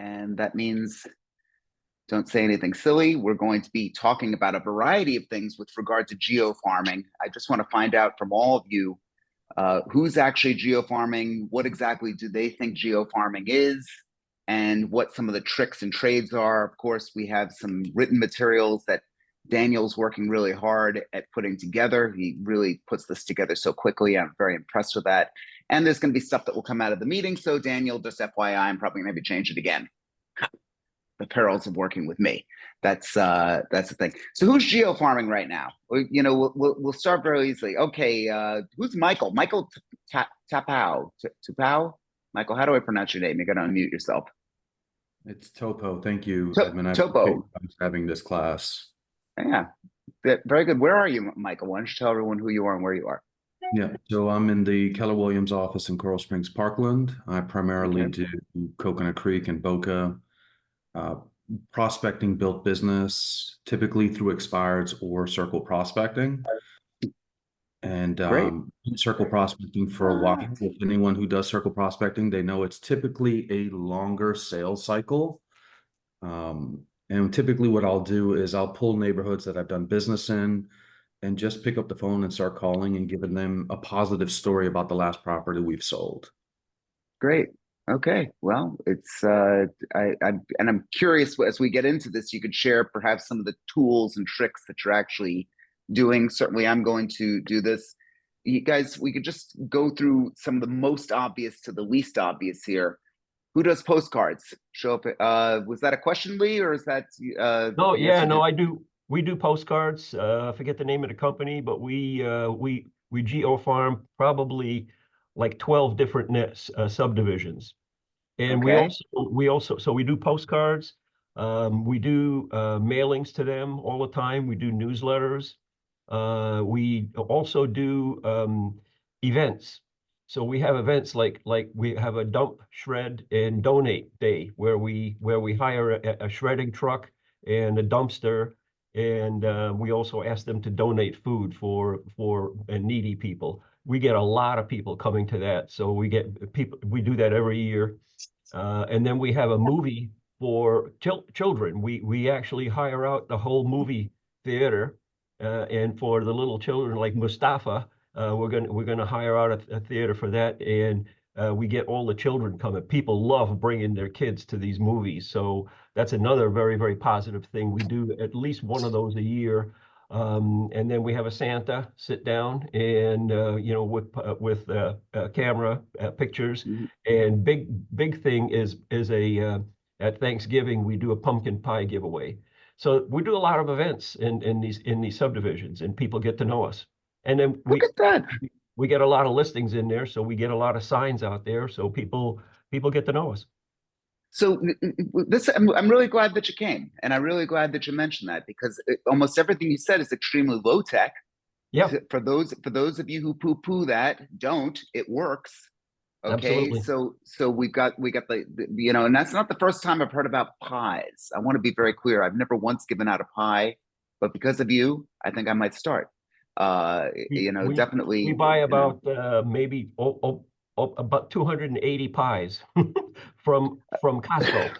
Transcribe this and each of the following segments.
and that means don't say anything silly. We're going to be talking about a variety of things with regard to geo-farming. I just want to find out from all of you who's actually geo-farming, what exactly do they think geo-farming is, and what some of the tricks and trades are. Of course, we have some written materials that Daniel's working really hard at putting together. He really puts this together so quickly. I'm very impressed with that. And there's going to be stuff that will come out of the meeting. So Daniel, just FYI, I'm probably going to change it again. The perils of working with me. That's the thing. So who's geo-farming right now? We'll start very easily. Okay, who's Michael? Michael Tapau. Michael, how do I pronounce your name? You got to unmute yourself. It's Topo. Thank you, Edmund. Topo. I'm having this class. Yeah, very good. Where are you, Michael? Why don't you tell everyone who you are and where you are? Yeah, so I'm in the Keller Williams office in Coral Springs, Parkland. I primarily do Coconut Creek and Boca, prospecting built business, typically through expireds or circle prospecting. And circle prospecting for a while. If anyone who does circle prospecting, they know it's typically a longer sales cycle. And typically what I'll do is I'll pull neighborhoods that I've done business in and just pick up the phone and start calling and giving them a positive story about the last property we've sold. Great. Okay. Well, it's I'm curious, as we get into this, you could share perhaps some of the tools and tricks that you're actually doing. Certainly I'm going to do this. You guys, we could just go through some of the most obvious to the least obvious here. Who does postcards? Show up. Was that a question, Lee, or is that? No, yeah, no, I do. We do postcards. I forget the name of the company, but we geo-farm probably like 12 different subdivisions, and we do postcards. We do mailings to them all the time. We do newsletters. We also do events. So we have events like we have a dump, shred, and donate day where we hire a shredding truck and a dumpster, and we also ask them to donate food for needy people. We get a lot of people coming to that, so we get people. We do that every year, and then we have a movie for children. We actually hire out the whole movie theater, and for the little children like Mustafa. We're gonna hire out a theater for that, and we get all the children coming. People love bringing their kids to these movies, so that's another very, very positive thing. We do at least one of those a year, and then we have a Santa sit down and with camera pictures. And big thing is at Thanksgiving we do a pumpkin pie giveaway. So we do a lot of events in these subdivisions, and people get to know us. And then we get a lot of listings in there, so we get a lot of signs out there, so people get to know us. So I'm really glad that you came, and I'm really glad that you mentioned that, because almost everything you said is extremely low tech. Yeah. For those of you who poo-poo that, it works. Okay. Absolutely. So we got the and that's not the first time I've heard about pies. I want to be very clear. I've never once given out a pie, but because of you, I think I might start. Definitely. We buy about maybe about 280 pies from Costco,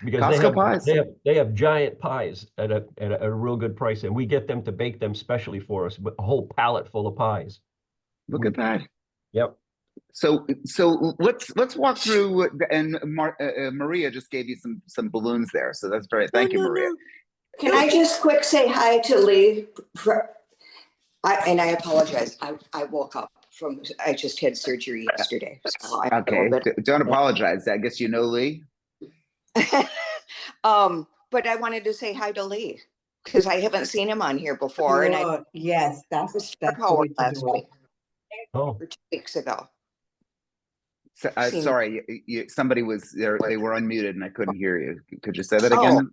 because Costco they have giant pies at a real good price, and we get them to bake them specially for us, with a whole pallet full of pies. Look at that. Yep. So let's walk through, and Maria just gave you some balloons there, so that's very thank you, Maria. Can I just quick say hi to Lee? And I apologize. I woke up I just had surgery yesterday. So okay, don't apologize. I guess you know Lee. But I wanted to say hi to Lee, because I haven't seen him on here before. And yes, that's Power last week. Oh, 2 weeks ago. So, sorry, somebody was there. They were unmuted, and I couldn't hear you. Could you say that again?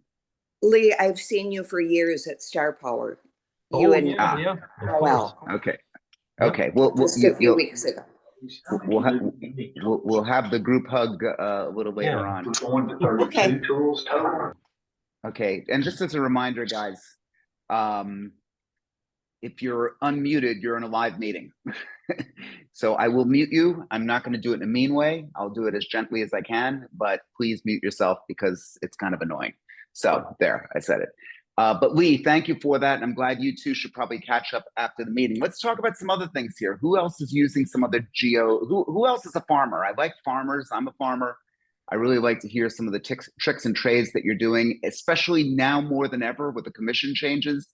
Lee, I've seen you for years at Star Power. Yeah. Well, okay. Well, just a few weeks ago. We'll have the group hug a little later on. Okay. Okay. And just as a reminder, guys, if you're unmuted, you're in a live meeting. So I will mute you. I'm not going to do it in a mean way. I'll do it as gently as I can, but please mute yourself because it's kind of annoying. So there, I said it. But Lee, thank you for that. And I'm glad you two should probably catch up after the meeting. Let's talk about some other things here. Who else is using some other who else is a farmer? I like farmers. I'm a farmer. I really like to hear some of the tricks and trades that you're doing, especially now more than ever with the commission changes.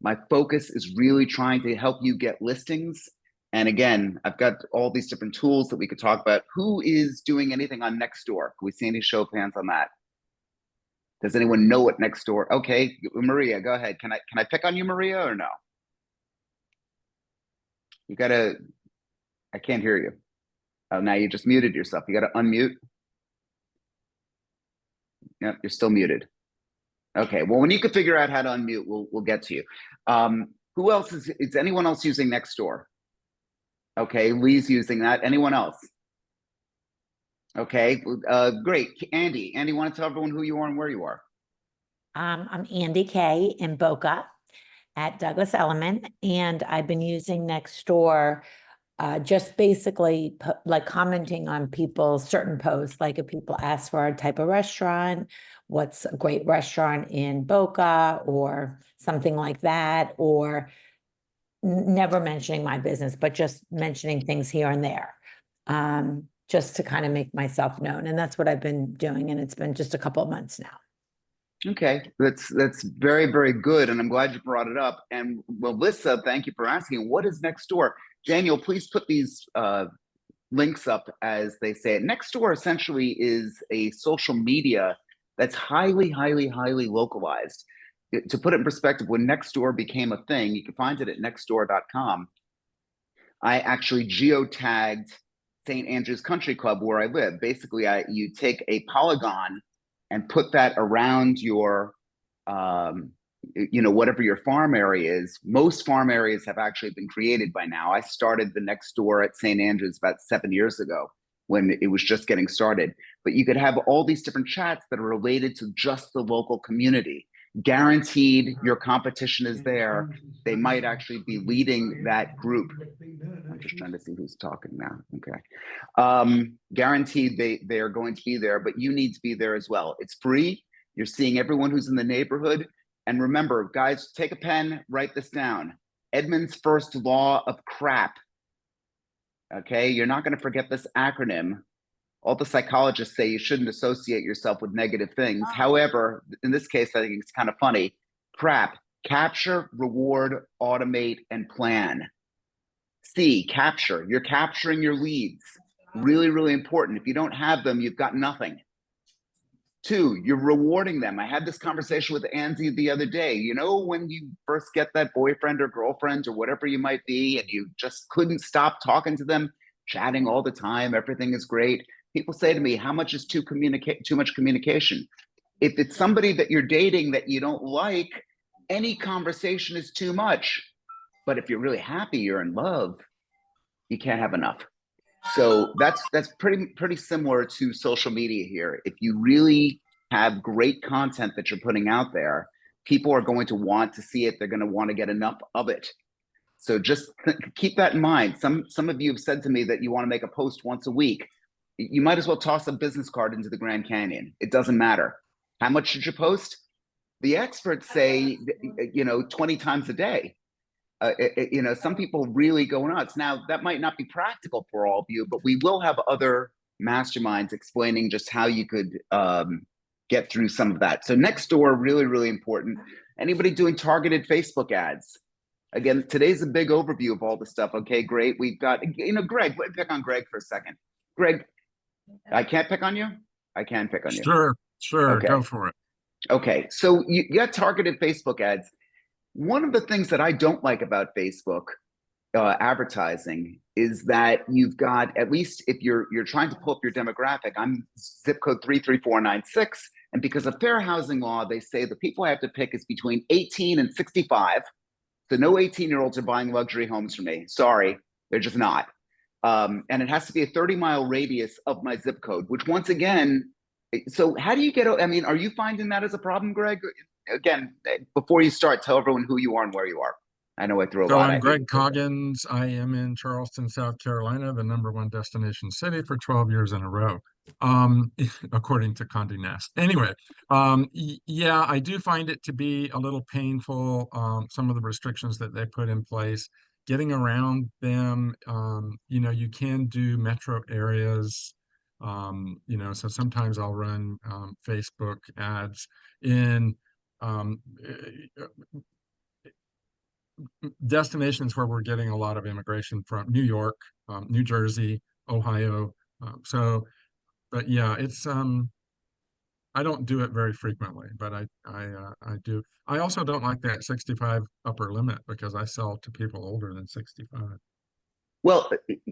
My focus is really trying to help you get listings. And again, I've got all these different tools that we could talk about. Who is doing anything on Nextdoor? Can we see any show of hands on that? Does anyone know what Nextdoor? Okay, Maria, go ahead. Can I pick on you, Maria, or no? You gotta. I can't hear you. Oh, now you just muted yourself. You gotta unmute. Yep, you're still muted. Okay, well, when you can figure out how to unmute, we'll get to you. Who else is anyone else using Nextdoor? Okay, Lee's using that. Anyone else? Okay, great. Andy, want to tell everyone who you are and where you are? I'm Andy Kay in Boca at Douglas Elliman, and I've been using Nextdoor just basically like commenting on people's certain posts, like if people ask for a type of restaurant, what's a great restaurant in Boca or something like that, or never mentioning my business, but just mentioning things here and there, just to kind of make myself known. And that's what I've been doing. And it's been just a couple of months now. Okay, that's very, very good. And I'm glad you brought it up. And Melissa, thank you for asking. What is Nextdoor? Daniel, please put these links up as they say it. Nextdoor essentially is a social media that's highly, highly, highly localized. To put it in perspective, when Nextdoor became a thing, you can find it at nextdoor.com. I actually geotagged St. Andrews Country Club where I live. Basically, you take a polygon and put that around your, whatever your farm area is. Most farm areas have actually been created by now. I started the Nextdoor at St. Andrews about 7 years ago when it was just getting started. But you could have all these different chats that are related to just the local community. Guaranteed your competition is there. They might actually be leading that group. I'm just trying to see who's talking now. Okay. Guaranteed they are going to be there, but you need to be there as well. It's free. You're seeing everyone who's in the neighborhood. And remember, guys, take a pen, write this down. Edmund's first law of crap. Okay, you're not going to forget this acronym. All the psychologists say you shouldn't associate yourself with negative things. However, in this case, I think it's kind of funny. Crap, capture, reward, automate, and plan. C, capture. You're capturing your leads. Really, really important. If you don't have them, you've got nothing. 2, you're rewarding them. I had this conversation with Andy the other day. You know, when you first get that boyfriend or girlfriend or whatever you might be, and you just couldn't stop talking to them, chatting all the time, everything is great. People say to me, how much is too much communication? If it's somebody that you're dating that you don't like, any conversation is too much. But if you're really happy, you're in love, you can't have enough. So that's pretty similar to social media here. If you really have great content that you're putting out there, people are going to want to see it. They're going to want to get enough of it. So just keep that in mind. Some of you have said to me that you want to make a post once a week. You might as well toss a business card into the Grand Canyon. It doesn't matter. How much should you post? The experts say, 20 times a day. Some people really go nuts. Now, that might not be practical for all of you, but we will have other masterminds explaining just how you could get through some of that. So Nextdoor, really, really important. Anybody doing targeted Facebook ads? Again, today's a big overview of all the stuff. Okay, great. We've got, Greg, let me pick on Greg for a second. Greg, I can't pick on you? I can pick on you. Sure, Okay. Go for it. Okay, so you got targeted Facebook ads. One of the things that I don't like about Facebook advertising is that you've got, at least if you're trying to pull up your demographic, I'm zip code 33496, and because of fair housing law, they say the people I have to pick is between 18 and 65. So no 18-year-olds are buying luxury homes from me. Sorry, they're just not. And it has to be a 30-mile radius of my zip code, which once again, so how do you get, I mean, are you finding that as a problem, Greg? Again, before you start, tell everyone who you are and where you are. I know I threw a So lot I'm at Greg you. Coggins. I am in Charleston, South Carolina, the #1 destination city for 12 years in a row, according to Condé Nast. Anyway, yeah, I do find it to be a little painful, some of the restrictions that they put in place. Getting around them, you can do metro areas, so sometimes I'll run Facebook ads in destinations where we're getting a lot of immigration from New York, New Jersey, Ohio. But yeah, it's I don't do it very frequently, but I do. I also don't like that 65 upper limit because I sell to people older than 65. Well,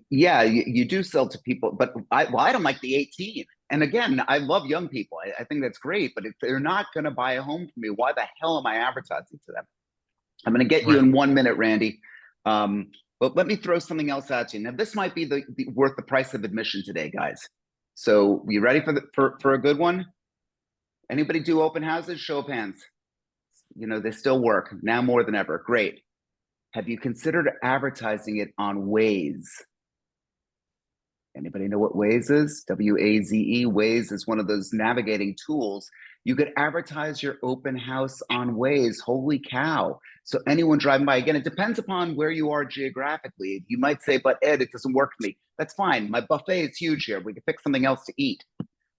yeah, you do sell to people, but I don't like the 18. And again, I love young people. I think that's great, but if they're not going to buy a home from me, why the hell am I advertising to them? I'm going to get you Right. in 1 minute, Randy. But let me throw something else at you. Now, this might be worth the price of admission today, guys. So, you ready for a good one? Anybody do open houses? Show of hands. They still work now more than ever. Great. Have you considered advertising it on Waze? Anybody know what Waze is? W-A-Z-E. Waze is one of those navigating tools. You could advertise your open house on Waze. Holy cow. So anyone driving by, again, it depends upon where you are geographically. You might say, but Ed, it doesn't work for me. That's fine. My buffet is huge here. We can pick something else to eat.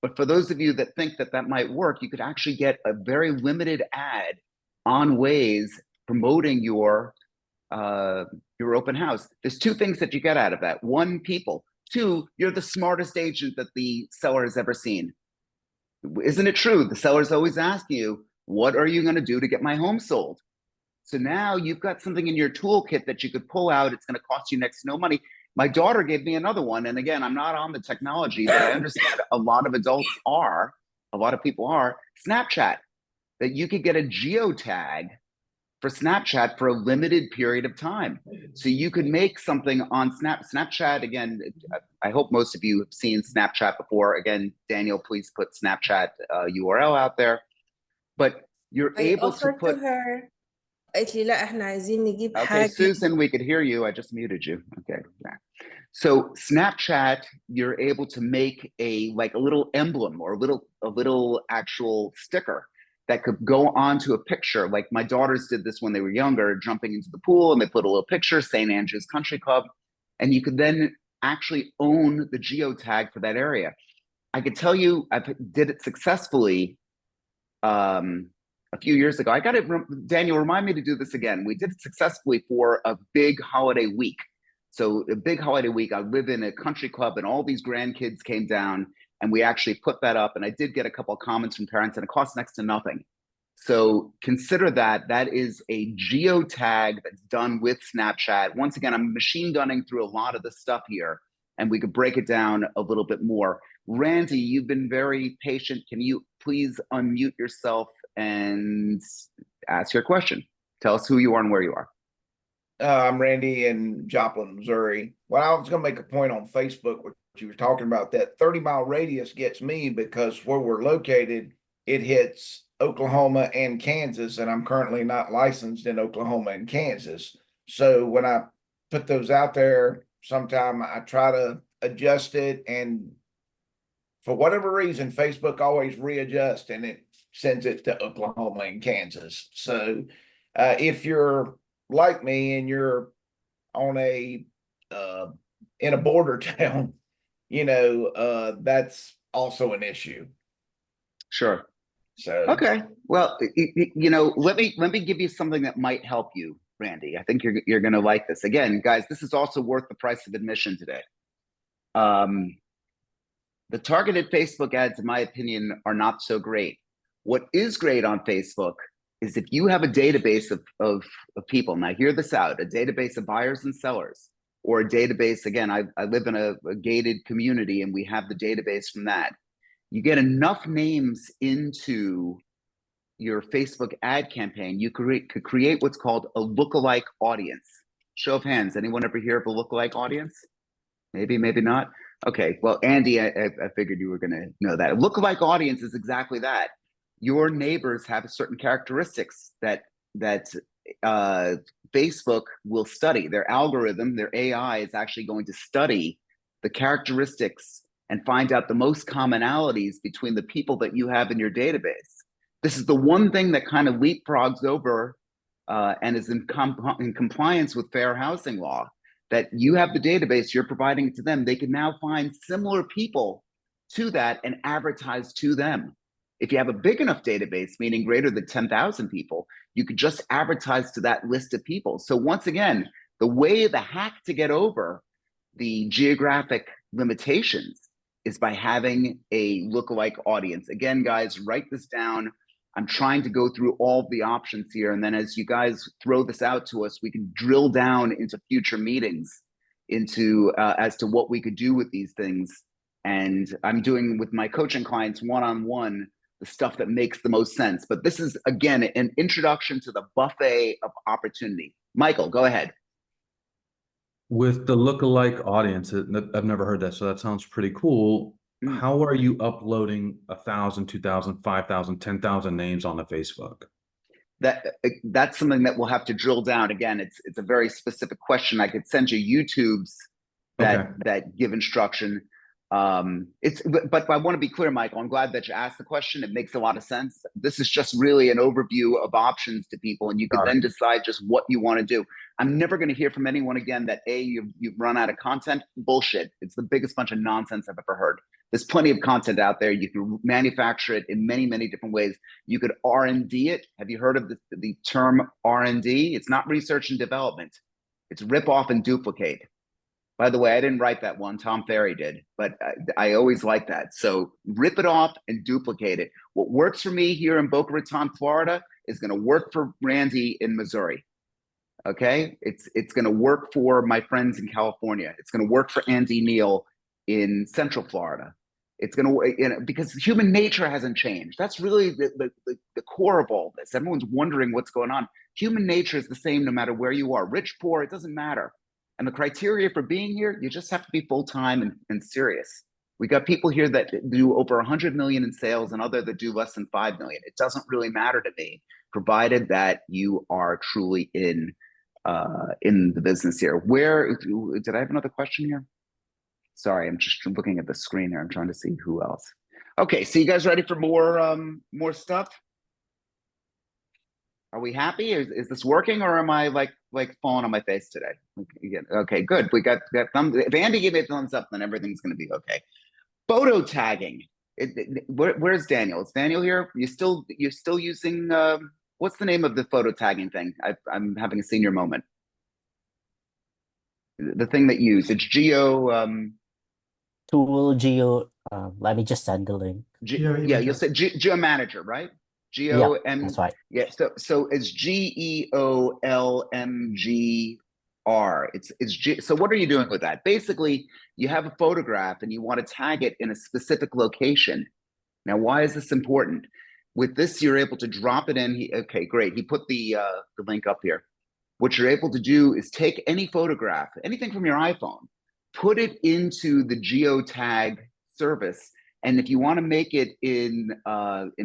But for those of you that think that might work, you could actually get a very limited ad on Waze promoting your open house. There's two things that you get out of that. One, people. Two, you're the smartest agent that the seller has ever seen. Isn't it true? The seller's always asking you, what are you going to do to get my home sold? So now you've got something in your toolkit that you could pull out. It's going to cost you next to no money. My daughter gave me another one. And again, I'm not on the technology, but I understand a lot of people are, Snapchat, that you could get a geotag for Snapchat for a limited period of time. So you could make something on Snapchat. Again, I hope most of you have seen Snapchat before. Again, Daniel, please put Snapchat URL out there. But you're able to put... her. قالت لي لا احنا عايزين نجيب Okay, حاجة. Susan, we could hear you. I just muted you. Okay. Yeah. So Snapchat, you're able to make a little emblem or a little actual sticker that could go onto a picture. Like my daughters did this when they were younger, jumping into the pool, and they put a little picture, St. Andrew's Country Club, and you could then actually own the geotag for that area. I could tell you, I did it successfully a few years ago. I got it, Daniel, remind me to do this again. We did it successfully for a big holiday week. So a big holiday week, I live in a country club and all these grandkids came down and we actually put that up. And I did get a couple of comments from parents and it costs next to nothing. So consider that is a geotag that's done with Snapchat. Once again, I'm machine gunning through a lot of the stuff here and we could break it down a little bit more. Randy, you've been very patient. Can you please unmute yourself and ask your question? Tell us who you are and where you are. I'm Randy in Joplin, Missouri. Well, I was going to make a point on Facebook, which you were talking about. That 30-mile radius gets me because where we're located, it hits Oklahoma and Kansas, and I'm currently not licensed in Oklahoma and Kansas. So when I put those out there, sometime I try to adjust it, and for whatever reason, Facebook always readjusts and it sends it to Oklahoma and Kansas. So if you're like me and you're on in a border town, that's also an issue. Sure. So okay, well, let me give you something that might help you, Randy. I think you're going to like this. Again, guys, this is also worth the price of admission today. The targeted Facebook ads, in my opinion, are not so great. What is great on Facebook is if you have a database of people, now hear this out, a database of buyers and sellers, or a database, again, I live in a gated community and we have the database from that. You get enough names into your Facebook ad campaign, you could create what's called a lookalike audience. Show of hands, anyone ever hear of a lookalike audience? Maybe, maybe not. Okay, well, Andy, I figured you were gonna know that. A lookalike audience is exactly that. Your neighbors have certain characteristics that Facebook will study their algorithm, their AI is actually going to study the characteristics and find out the most commonalities between the people that you have in your database. This is the one thing that kind of leapfrogs over and is in compliance with fair housing law, that you have the database, you're providing it to them. They can now find similar people to that and advertise to them. If you have a big enough database, meaning greater than 10,000 people, you could just advertise to that list of people. So once again, the hack to get over the geographic limitations is by having a lookalike audience. Again, guys, write this down. I'm trying to go through all the options here. And then as you guys throw this out to us, we can drill down into future meetings into as to what we could do with these things. And I'm doing with my coaching clients one-on-one the stuff that makes the most sense. But this is, again, an introduction to the buffet of opportunity. Michael, go ahead. With the lookalike audience, I've never heard that, so that sounds pretty cool. How are you uploading 1,000, 2,000, 5,000, 10,000 names onto Facebook? That's something that we'll have to drill down. Again, it's a very specific question. I could send you YouTubes that give instruction. But I want to be clear, Michael, I'm glad that you asked the question. It makes a lot of sense. This is just really an overview of options to people, and you can then decide just what you want to do. I'm never going to hear from anyone again that you've run out of content. Bullshit. It's the biggest bunch of nonsense I've ever heard. There's plenty of content out there. You can manufacture it in many, many different ways. You could R&D it. Have you heard of the term R&D? It's not research and development. It's rip off and duplicate. By the way, I didn't write that one. Tom Ferry did, but I always like that. So rip it off and duplicate it. What works for me here in Boca Raton, Florida, is going to work for Randy in Missouri. Okay, it's going to work for my friends in California. It's going to work for Andy Neal in Central Florida. It's going to, because human nature hasn't changed. That's really the core of all this. Everyone's wondering what's going on. Human nature is the same no matter where you are, rich, poor, it doesn't matter. And the criteria for being here, you just have to be full-time and serious. We got people here that do over 100 million in sales and other that do less than 5 million. It doesn't really matter to me, provided that you are truly in the business here. Where did I have another question here? Sorry, I'm just looking at the screen here. I'm trying to see who else. Okay, so you guys ready for more stuff? Are we happy? Is this working, or am I like falling on my face today? Okay, good. We got thumbs. If Andy gave me a thumbs up, then everything's going to be okay. Photo tagging. Where's Daniel? Is Daniel here? You're still using what's the name of the photo tagging thing? I'm having a senior moment. The thing that you use, it's Geo. Let me just send the link. Yeah, you'll say Geo Manager, right? That's right. Yeah, so it's GEOLMGR. So what are you doing with that? Basically, you have a photograph and you want to tag it in a specific location. Now, why is this important? With this, you're able to drop it in. Okay, great. He put the link up here. What you're able to do is take any photograph, anything from your iPhone, put it into the geotag service. And if you want to make it in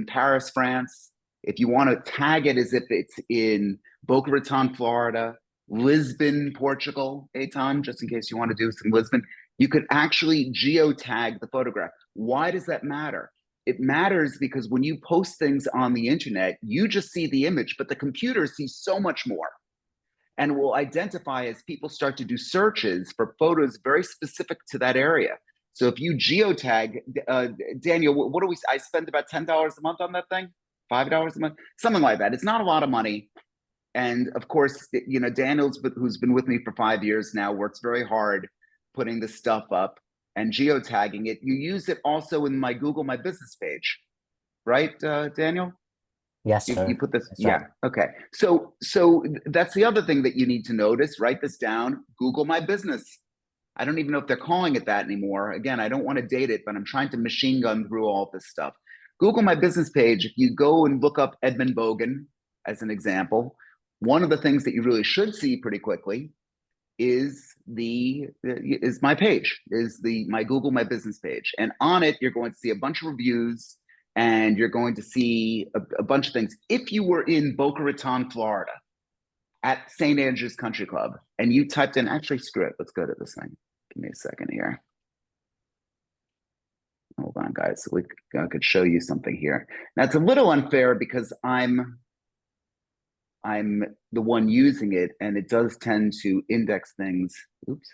Paris, France, if you want to tag it as if it's in Boca Raton, Florida, Lisbon, Portugal, Eitan, just in case you want to do some Lisbon, you could actually geotag the photograph. Why does that matter? It matters because when you post things on the internet, you just see the image, but the computer sees so much more and will identify as people start to do searches for photos very specific to that area. So if you geotag, Daniel, what do I spend about $10 a month on that thing? $5 a month, something like that. It's not a lot of money. And of course, Daniel's, who's been with me for 5 years now, works very hard putting this stuff up and geotagging it. You use it also in my Google My Business page, right, Daniel? Yes, sir. You put this, That's yeah, right. okay. So that's the other thing that you need to notice. Write this down, Google My Business. I don't even know if they're calling it that anymore. Again, I don't want to date it, but I'm trying to machine gun through all this stuff. Google My Business page, if you go and look up Edmund Bogan as an example, one of the things that you really should see pretty quickly is my page, my Google My Business page. And on it, you're going to see a bunch of reviews and you're going to see a bunch of things. If you were in Boca Raton, Florida, at St. Andrew's Country Club, and you typed in, actually, screw it, let's go to this thing. Give me a second here. Hold on, guys. I could show you something here. Now, it's a little unfair because I'm the one using it, and it does tend to index things. Oops.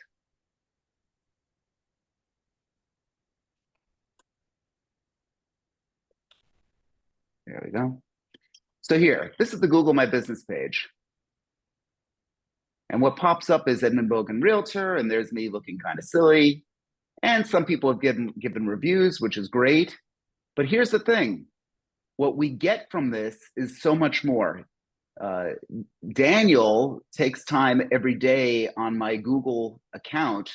There we go. So here, this is the Google My Business page. And what pops up is Edmund Bogan Realtor, and there's me looking kind of silly. And some people have given reviews, which is great. But here's the thing. What we get from this is so much more. Daniel takes time every day on my Google account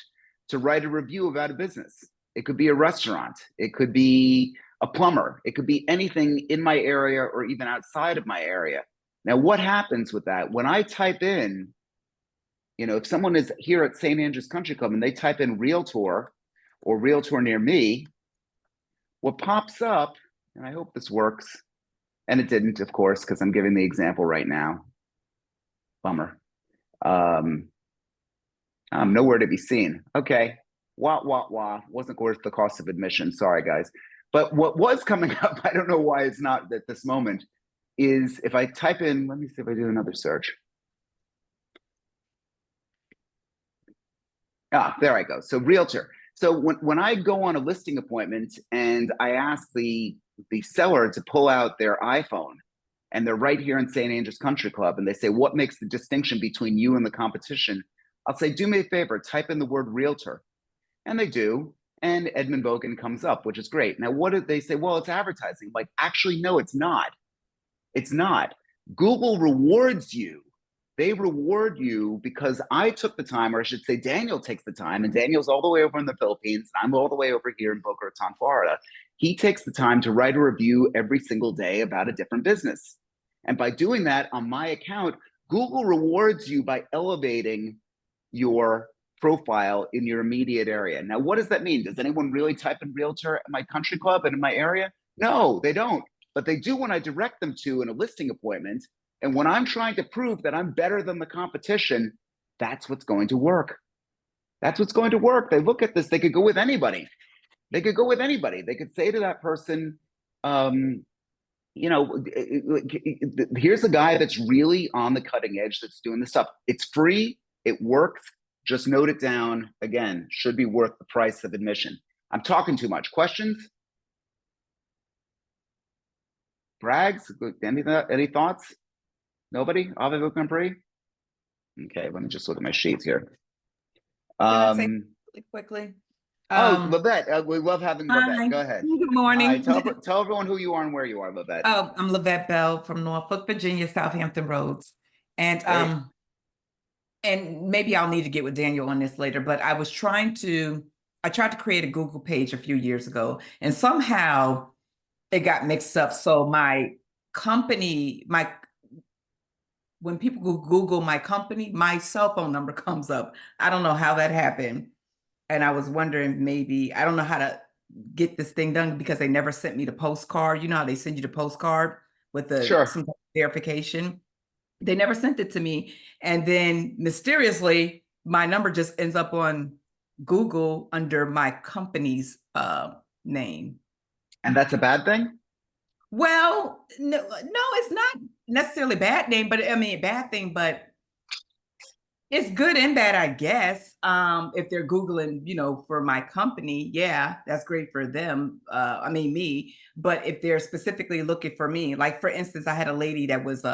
to write a review about a business. It could be a restaurant. It could be a plumber. It could be anything in my area or even outside of my area. Now, what happens with that? When I type in, if someone is here at St. Andrew's Country Club and they type in realtor or realtor near me, what pops up, and I hope this works, and it didn't, of course, because I'm giving the example right now. Bummer. I'm nowhere to be seen. Okay. Wah. Wasn't worth the cost of admission. Sorry, guys. But what was coming up, I don't know why it's not at this moment, is if I type in, let me see if I do another search. There I go. So realtor. So when I go on a listing appointment and I ask the seller to pull out their iPhone, and they're right here in St. Andrew's Country Club, and they say, what makes the distinction between you and the competition? I'll say, do me a favor, type in the word realtor. And they do, and Edmund Bogan comes up, which is great. Now, what did they say? Well, it's advertising. Like, actually, no, it's not. It's not. Google rewards you. They reward you because I took the time, or I should say Daniel takes the time, and Daniel's all the way over in the Philippines, and I'm all the way over here in Boca Raton, Florida. He takes the time to write a review every single day about a different business. And by doing that on my account, Google rewards you by elevating your profile in your immediate area. Now, what does that mean? Does anyone really type in realtor at my country club and in my area? No, they don't. But they do when I direct them to in a listing appointment. And when I'm trying to prove that I'm better than the competition, that's what's going to work. That's what's going to work. They look at this, they could go with anybody. They could go with anybody. They could say to that person, here's a guy that's really on the cutting edge that's doing this stuff. It's free. It works. Just note it down. Again, should be worth the price of admission. I'm talking too much. Questions? Brags? Any thoughts? Nobody? Avez-vous compris? Okay, let me just look at my sheets here. Can I say really quickly? Lavette, we love having Lavette. Hi. Go ahead. Good morning. Hi, tell everyone who you are and where you are, Lavette. I'm Lavette Bell from Norfolk, Virginia, Southampton Roads. And maybe I'll need to get with Daniel on this later, but I tried to create a Google page a few years ago, and somehow it got mixed up. So my company, when people Google my company, my cell phone number comes up. I don't know how that happened. And I was wondering, maybe, I don't know how to get this thing done because they never sent me the postcard. You know how they send you the postcard with some verification? They never sent it to me. And then mysteriously, my number just ends up on Google under my company's name. And that's a bad thing? Well, no, it's not necessarily bad name, but I mean, bad thing, but it's good and bad, I guess. If they're Googling, for my company, yeah, that's great for them. Me. But if they're specifically looking for me, like for instance, I had a lady that was,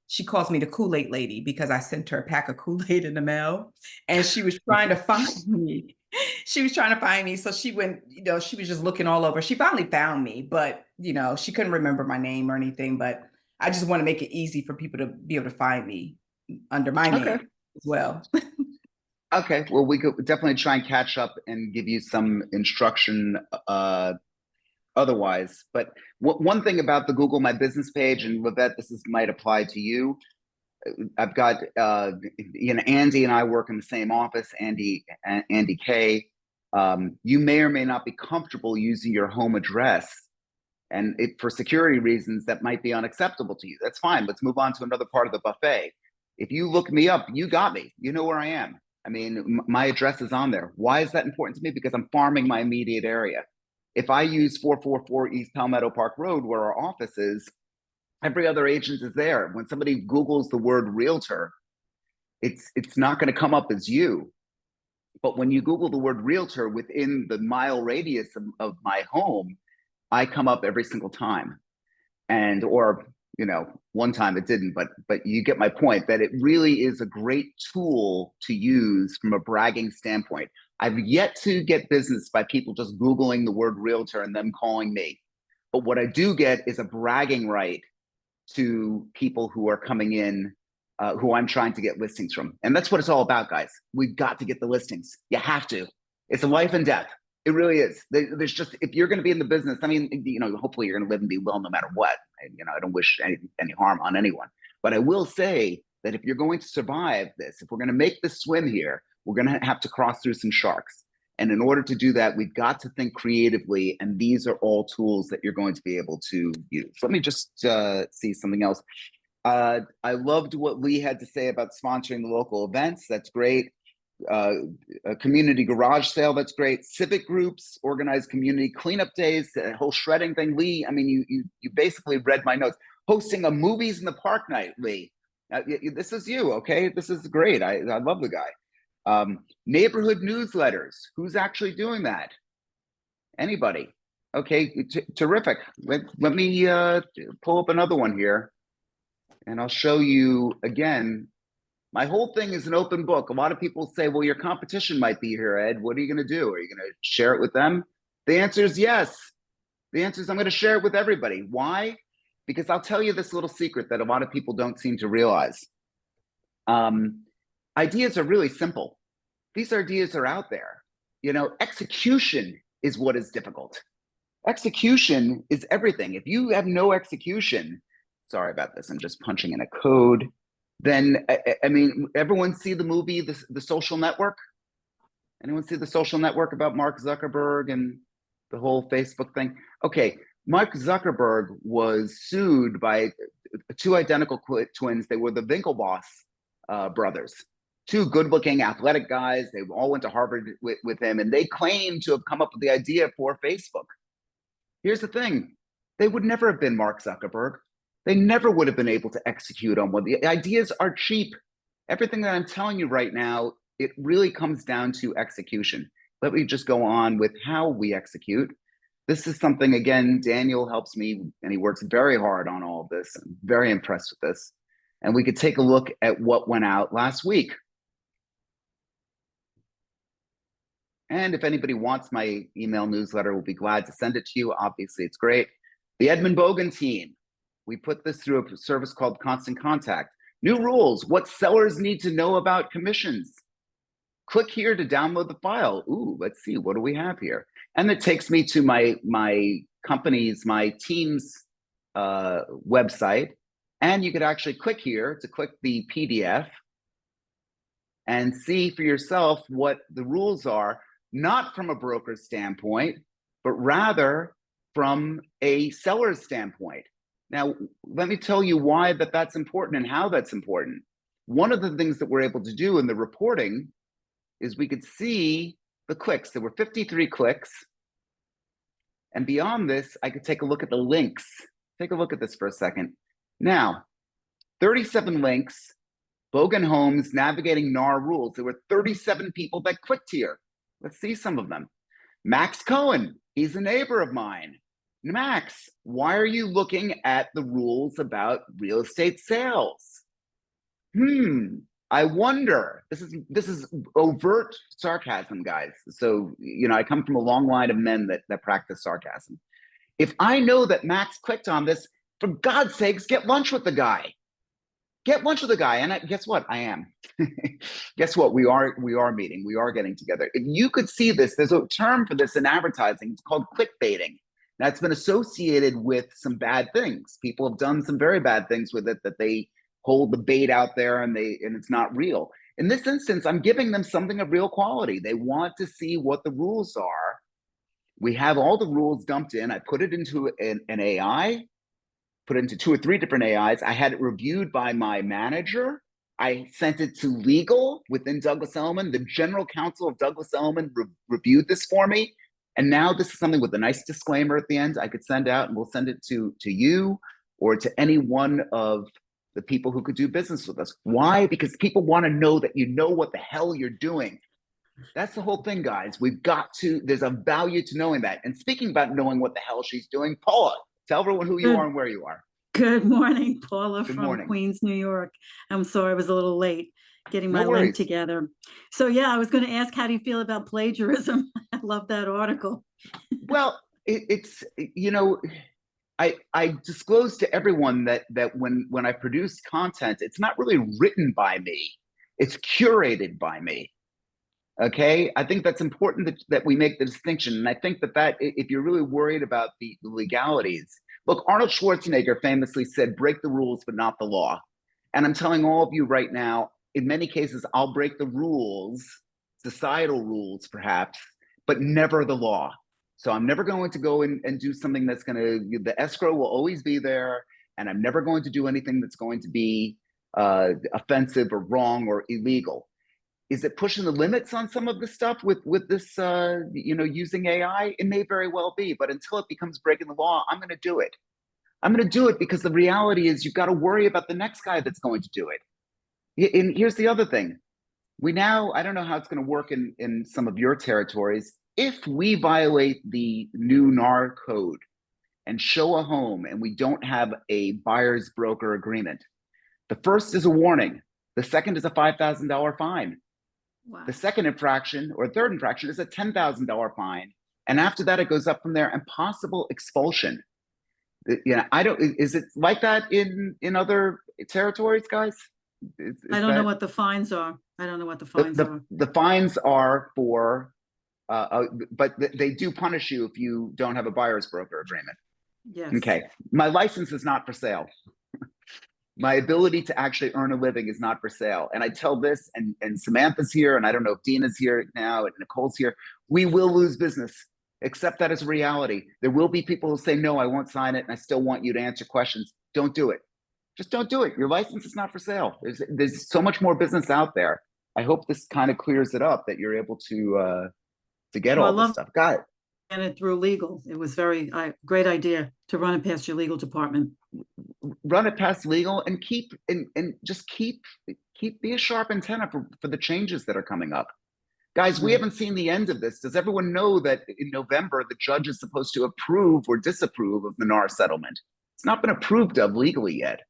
she calls me the Kool-Aid lady because I sent her a pack of Kool-Aid in the mail, and she was trying to find me. She was trying to find me. So she went, she was just looking all over. She finally found me, but she couldn't remember my name or anything. But I just want to make it easy for people to be able to find me under my name as well. Okay, well, we could definitely try and catch up and give you some instruction otherwise. But one thing about the Google My Business page, and Lavette, might apply to you. I've got, Andy and I work in the same office, Andy K. You may or may not be comfortable using your home address. And for security reasons, that might be unacceptable to you. That's fine. Let's move on to another part of the buffet. If you look me up, you got me. You know where I am. I mean, my address is on there. Why is that important to me? Because I'm farming my immediate area. If I use 444 East Palmetto Park Road, where our office is, every other agent is there. When somebody Googles the word realtor, it's not going to come up as you. But when you Google the word realtor within the mile radius of my home, I come up every single time. And, or, you know, one time it didn't, but you get my point, that it really is a great tool to use from a bragging standpoint. I've yet to get business by people just Googling the word realtor and them calling me. But what I do get is a bragging right to people who are coming in, who I'm trying to get listings from. And that's what it's all about, guys. We've got to get the listings. You have to. It's a life and death. It really is. There's just, if you're going to be in the business, I mean, you know, hopefully you're going to live and be well no matter what. You know, I don't wish any harm on anyone. But I will say that if you're going to survive this, if we're going to make this swim here, we're going to have to cross through some sharks. And in order to do that, we've got to think creatively. And these are all tools that you're going to be able to use. Let me just see something else. I loved what Lee had to say about sponsoring the local events. That's great. A community garage sale, that's great. Civic groups, organized community cleanup days, the whole shredding thing. Lee, I mean, you basically read my notes. Hosting a movies in the park night, Lee. This is you, okay? This is great. I love the guy. Neighborhood newsletters. Who's actually doing that? Anybody? Okay, terrific. Let me pull up another one here, and I'll show you again. My whole thing is an open book. A lot of people say, well, your competition might be here, Ed. What are you going to do? Are you going to share it with them? The answer is yes. The answer is I'm going to share it with everybody. Why? Because I'll tell you this little secret that a lot of people don't seem to realize. Ideas are really simple. These ideas are out there. You know, execution is what is difficult. Execution is everything. If you have no execution, sorry about this, I'm just punching in a code. Then, I mean, everyone see the movie, The Social Network? Anyone see The Social Network about Mark Zuckerberg and the whole Facebook thing? Okay, Mark Zuckerberg was sued by two identical twins. They were the Winklevoss brothers, two good-looking athletic guys. They all went to Harvard with him, and they claimed to have come up with the idea for Facebook. Here's the thing. They would never have been Mark Zuckerberg. They never would have been able to execute on what the ideas are cheap. Everything that I'm telling you right now, it really comes down to execution. Let me just go on with how we execute. This is something, again, Daniel helps me, and he works very hard on all of this. I'm very impressed with this. And we could take a look at what went out last week. And if anybody wants my email newsletter, we'll be glad to send it to you. Obviously, it's great. The Edmund Bogan team. We put this through a service called Constant Contact. New rules, what sellers need to know about commissions. Click here to download the file. Ooh, let's see, what do we have here? And it takes me to my company's, my team's website. And you could actually click here to click the PDF and see for yourself what the rules are, not from a broker's standpoint, but rather from a seller's standpoint. Now, let me tell you why that's important and how that's important. One of the things that we're able to do in the reporting is we could see the clicks. There were 53 clicks. And beyond this, I could take a look at the links. Take a look at this for a second. Now, 37 links, Bogan Homes, navigating NAR rules. There were 37 people that clicked here. Let's see some of them. Max Cohen, he's a neighbor of mine. Max, why are you looking at the rules about real estate sales? I wonder. This is overt sarcasm, guys. So, you know, I come from a long line of men that practice sarcasm. If I know that Max clicked on this, for God's sakes, get lunch with the guy. Get lunch with the guy. And guess what? I am. Guess what? We are meeting. We are getting together. If you could see this, there's a term for this in advertising. It's called clickbaiting. That's been associated with some bad things. People have done some very bad things with it, that they hold the bait out there and it's not real. In this instance, I'm giving them something of real quality. They want to see what the rules are. We have all the rules dumped in. I put it into an AI, put it into 2 or 3 different AIs. I had it reviewed by my manager. I sent it to legal within Douglas Elliman. The general counsel of Douglas Elliman reviewed this for me. And now this is something with a nice disclaimer at the end I could send out, and we'll send it to you or to any one of the people who could do business with us. Why? Because people want to know that you know what the hell you're doing. That's the whole thing, guys. We've got to, there's a value to knowing that. And speaking about knowing what the hell she's doing, Paula, tell everyone who you are and where you are. Good morning, Paula Good from morning. Queens, New York. I'm sorry I was a little late getting my No link worries. together. So yeah, I was going to ask, how do you feel about plagiarism? I love that article. Well, it's, you know, I disclose to everyone that when I produce content, it's not really written by me. It's curated by me. Okay, I think that's important that we make the distinction. And I think that if you're really worried about the legalities, look, Arnold Schwarzenegger famously said, break the rules, but not the law. And I'm telling all of you right now, in many cases, I'll break the rules, societal rules perhaps, but never the law. So I'm never going to go and do something that's going to, the escrow will always be there. And I'm never going to do anything that's going to be offensive or wrong or illegal. Is it pushing the limits on some of the stuff with this, you know, using AI? It may very well be, but until it becomes breaking the law, I'm going to do it. I'm going to do it because the reality is you've got to worry about the next guy that's going to do it. And here's the other thing. We now, I don't know how it's going to work in some of your territories. If we violate the new NAR code and show a home and we don't have a buyer's broker agreement, the first is a warning. The second is a $5,000 fine. Wow. The second infraction or third infraction is a $10,000 fine. And after that, it goes up from there, and possible expulsion. You know, I don't, is it like that in other territories, guys? I don't know what the fines are. I don't know what the fines are. The fines are for, but they do punish you if you don't have a buyer's broker agreement. Yes. Okay. My license is not for sale. My ability to actually earn a living is not for sale. And I tell this, and Samantha's here, and I don't know if Dina's here now, and Nicole's here. We will lose business. Accept that as a reality. There will be people who say, no, I won't sign it, and I still want you to answer questions. Don't do it. Just don't do it. Your license is not for sale. There's so much more business out there. I hope this kind of clears it up, that you're able to get all this stuff. Got it. And it through legal. It was very great idea to run it past your legal department. Run it past legal and just keep be a sharp antenna for the changes that are coming up. Guys, we haven't seen the end of this. Does everyone know that in November, the judge is supposed to approve or disapprove of the NAR settlement? It's not been approved of legally yet.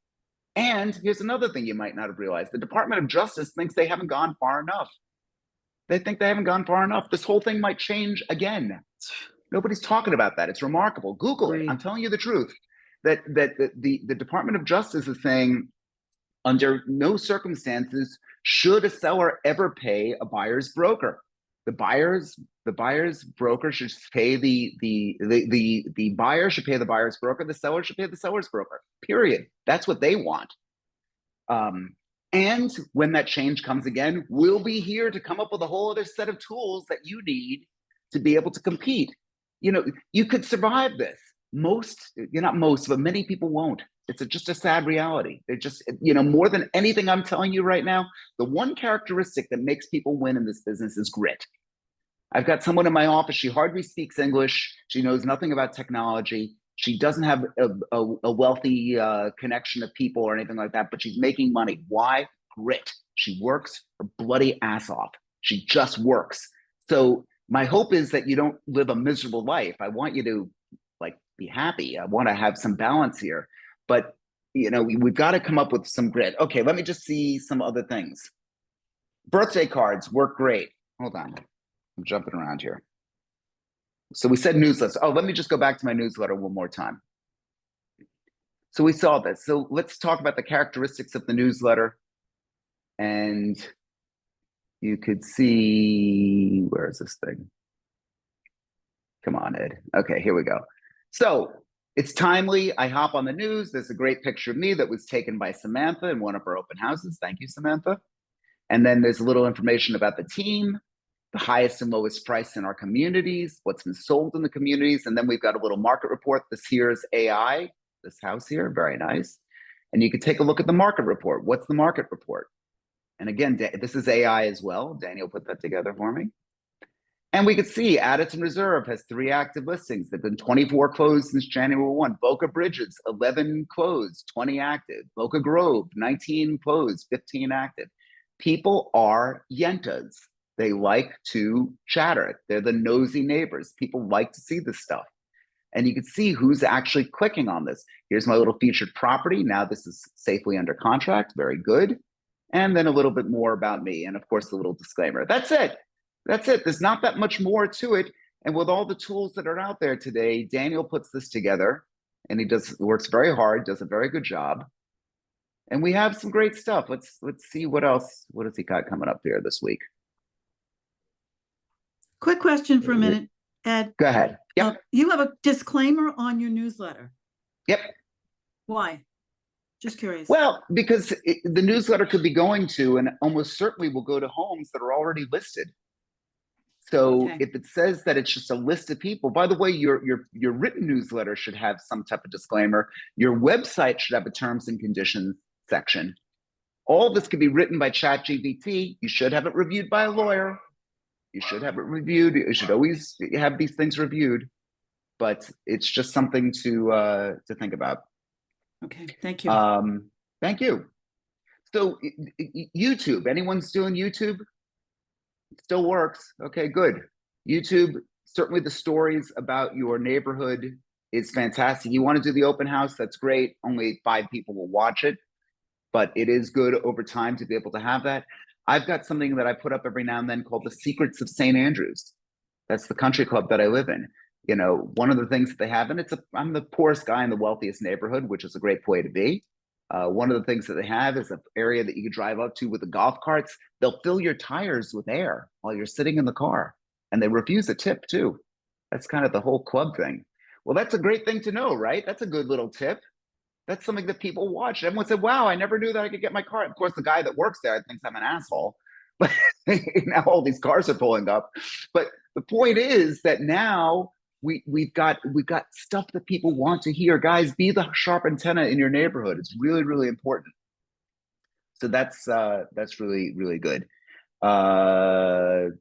And here's another thing you might not have realized. The Department of Justice thinks they haven't gone far enough. They think they haven't gone far enough. This whole thing might change again. Nobody's talking about that. It's remarkable. Google it. I'm telling you the truth. That the Department of Justice is saying, under no circumstances should a seller ever pay a buyer's broker. The buyer's broker should pay the buyer should pay the buyer's broker. The seller should pay the seller's broker. Period. That's what they want. And when that change comes again, we'll be here to come up with a whole other set of tools that you need to be able to compete. You know, you could survive this. Not most, but many people won't. It's just a sad reality. They're just, you know, more than anything I'm telling you right now, the one characteristic that makes people win in this business is grit. I've got someone in my office, she hardly speaks English. She knows nothing about technology. She doesn't have a wealthy connection of people or anything like that, but she's making money. Why? Grit. She works her bloody ass off. She just works. So my hope is that you don't live a miserable life. I want you to be happy. I want to have some balance here, but you know, we've got to come up with some grit. Okay, let me just see some other things. Birthday cards work great. Hold on, I'm jumping around here. So we said newsletters. Oh, let me just go back to my newsletter one more time. So we saw this. So let's talk about the characteristics of the newsletter. And you could see, where is this thing? Come on, Ed. Okay, here we go. So it's timely. I hop on the news. There's a great picture of me that was taken by Samantha in one of our open houses. Thank you, Samantha. And then there's a little information about the team, the highest and lowest price in our communities, what's been sold in the communities. And then we've got a little market report. This here is AI, this house here, very nice. And you can take a look at the market report. What's the market report? And again, this is AI as well. Daniel put that together for me. And we could see Addison Reserve has 3 active listings. There've been 24 closed since January 1. Boca Bridges, 11 closed, 20 active. Boca Grove, 19 closed, 15 active. People are yentas. They like to chatter. They're the nosy neighbors. People like to see this stuff. And you can see who's actually clicking on this. Here's my little featured property. Now this is safely under contract. Very good. And then a little bit more about me. And of course, the little disclaimer. That's it. That's it. There's not that much more to it. And with all the tools that are out there today, Daniel puts this together and he works very hard, does a very good job. And we have some great stuff. Let's see what else. What has he got coming up here this week? Quick question for a minute, Ed. Go ahead. Yep. You have a disclaimer on your newsletter. Yep. Why? Just curious. Well, because the newsletter could be going to, and almost certainly will go to homes that are already listed. So if it says that it's just a list of people, by the way, your written newsletter should have some type of disclaimer. Your website should have a terms and conditions section. All this could be written by ChatGPT. You should have it reviewed by a lawyer. You should have it reviewed. You should always have these things reviewed. But it's just something to think about. Okay, thank you. Thank you. So YouTube, anyone's doing YouTube? It still works. Okay, good. YouTube, certainly the stories about your neighborhood is fantastic. You want to do the open house, that's great. Only 5 people will watch it, but it is good over time to be able to have that. I've got something that I put up every now and then called the Secrets of St. Andrews. That's the country club that I live in. You know, one of the things that they have, and I'm the poorest guy in the wealthiest neighborhood, which is a great way to be. One of the things that they have is an area that you can drive up to with the golf carts. They'll fill your tires with air while you're sitting in the car, and they refuse a tip too. That's kind of the whole club thing. Well, that's a great thing to know, right? That's a good little tip. That's something that people watch. Everyone said, wow, I never knew that I could get my car. Of course, the guy that works there thinks I'm an asshole, but now all these cars are pulling up. But the point is that now we've got stuff that people want to hear. Guys, be the sharp antenna in your neighborhood. It's really, really important. So that's really, really good. Local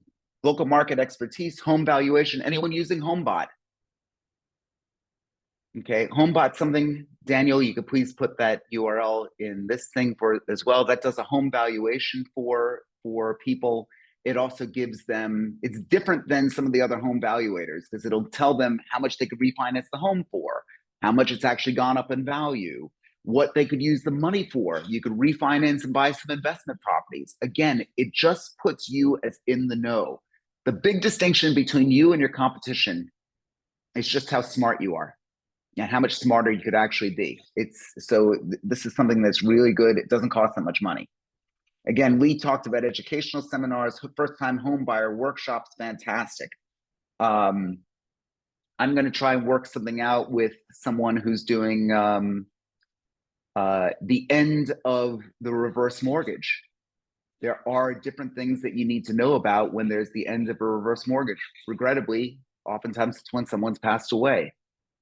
market expertise, home valuation. Anyone using HomeBot? Okay, HomeBot, something, Daniel, you could please put that URL in this thing for as well. That does a home valuation for people. It also gives them, it's different than some of the other home valuators because it'll tell them how much they could refinance the home for, how much it's actually gone up in value, what they could use the money for. You could refinance and buy some investment properties. Again, it just puts you as in the know. The big distinction between you and your competition is just how smart you are and how much smarter you could actually be. This is something that's really good. It doesn't cost that much money. Again, Lee talked about educational seminars, first-time home buyer workshops, fantastic. I'm going to try and work something out with someone who's doing the end of the reverse mortgage. There are different things that you need to know about when there's the end of a reverse mortgage. Regrettably, oftentimes it's when someone's passed away.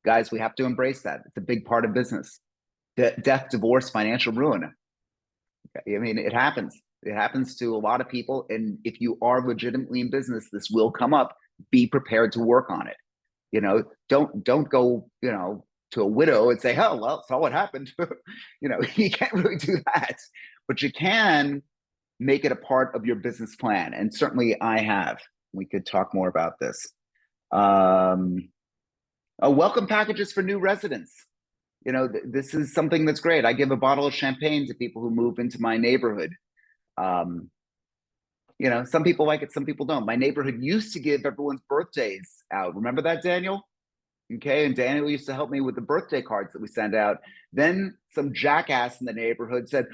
Guys, we have to embrace that. It's a big part of business. Death, divorce, financial ruin. I mean, it happens. It happens to a lot of people. And if you are legitimately in business, this will come up. Be prepared to work on it. You know, don't go, you know, to a widow and say, oh, well, saw what happened. You know, you can't really do that. But you can make it a part of your business plan. And certainly I have. We could talk more about this. Welcome packages for new residents. You know, this is something that's great. I give a bottle of champagne to people who move into my neighborhood. You know, some people like it, some people don't. My neighborhood used to give everyone's birthdays out. Remember that, Daniel? Okay, and Daniel used to help me with the birthday cards that we send out. Then some jackass in the neighborhood said,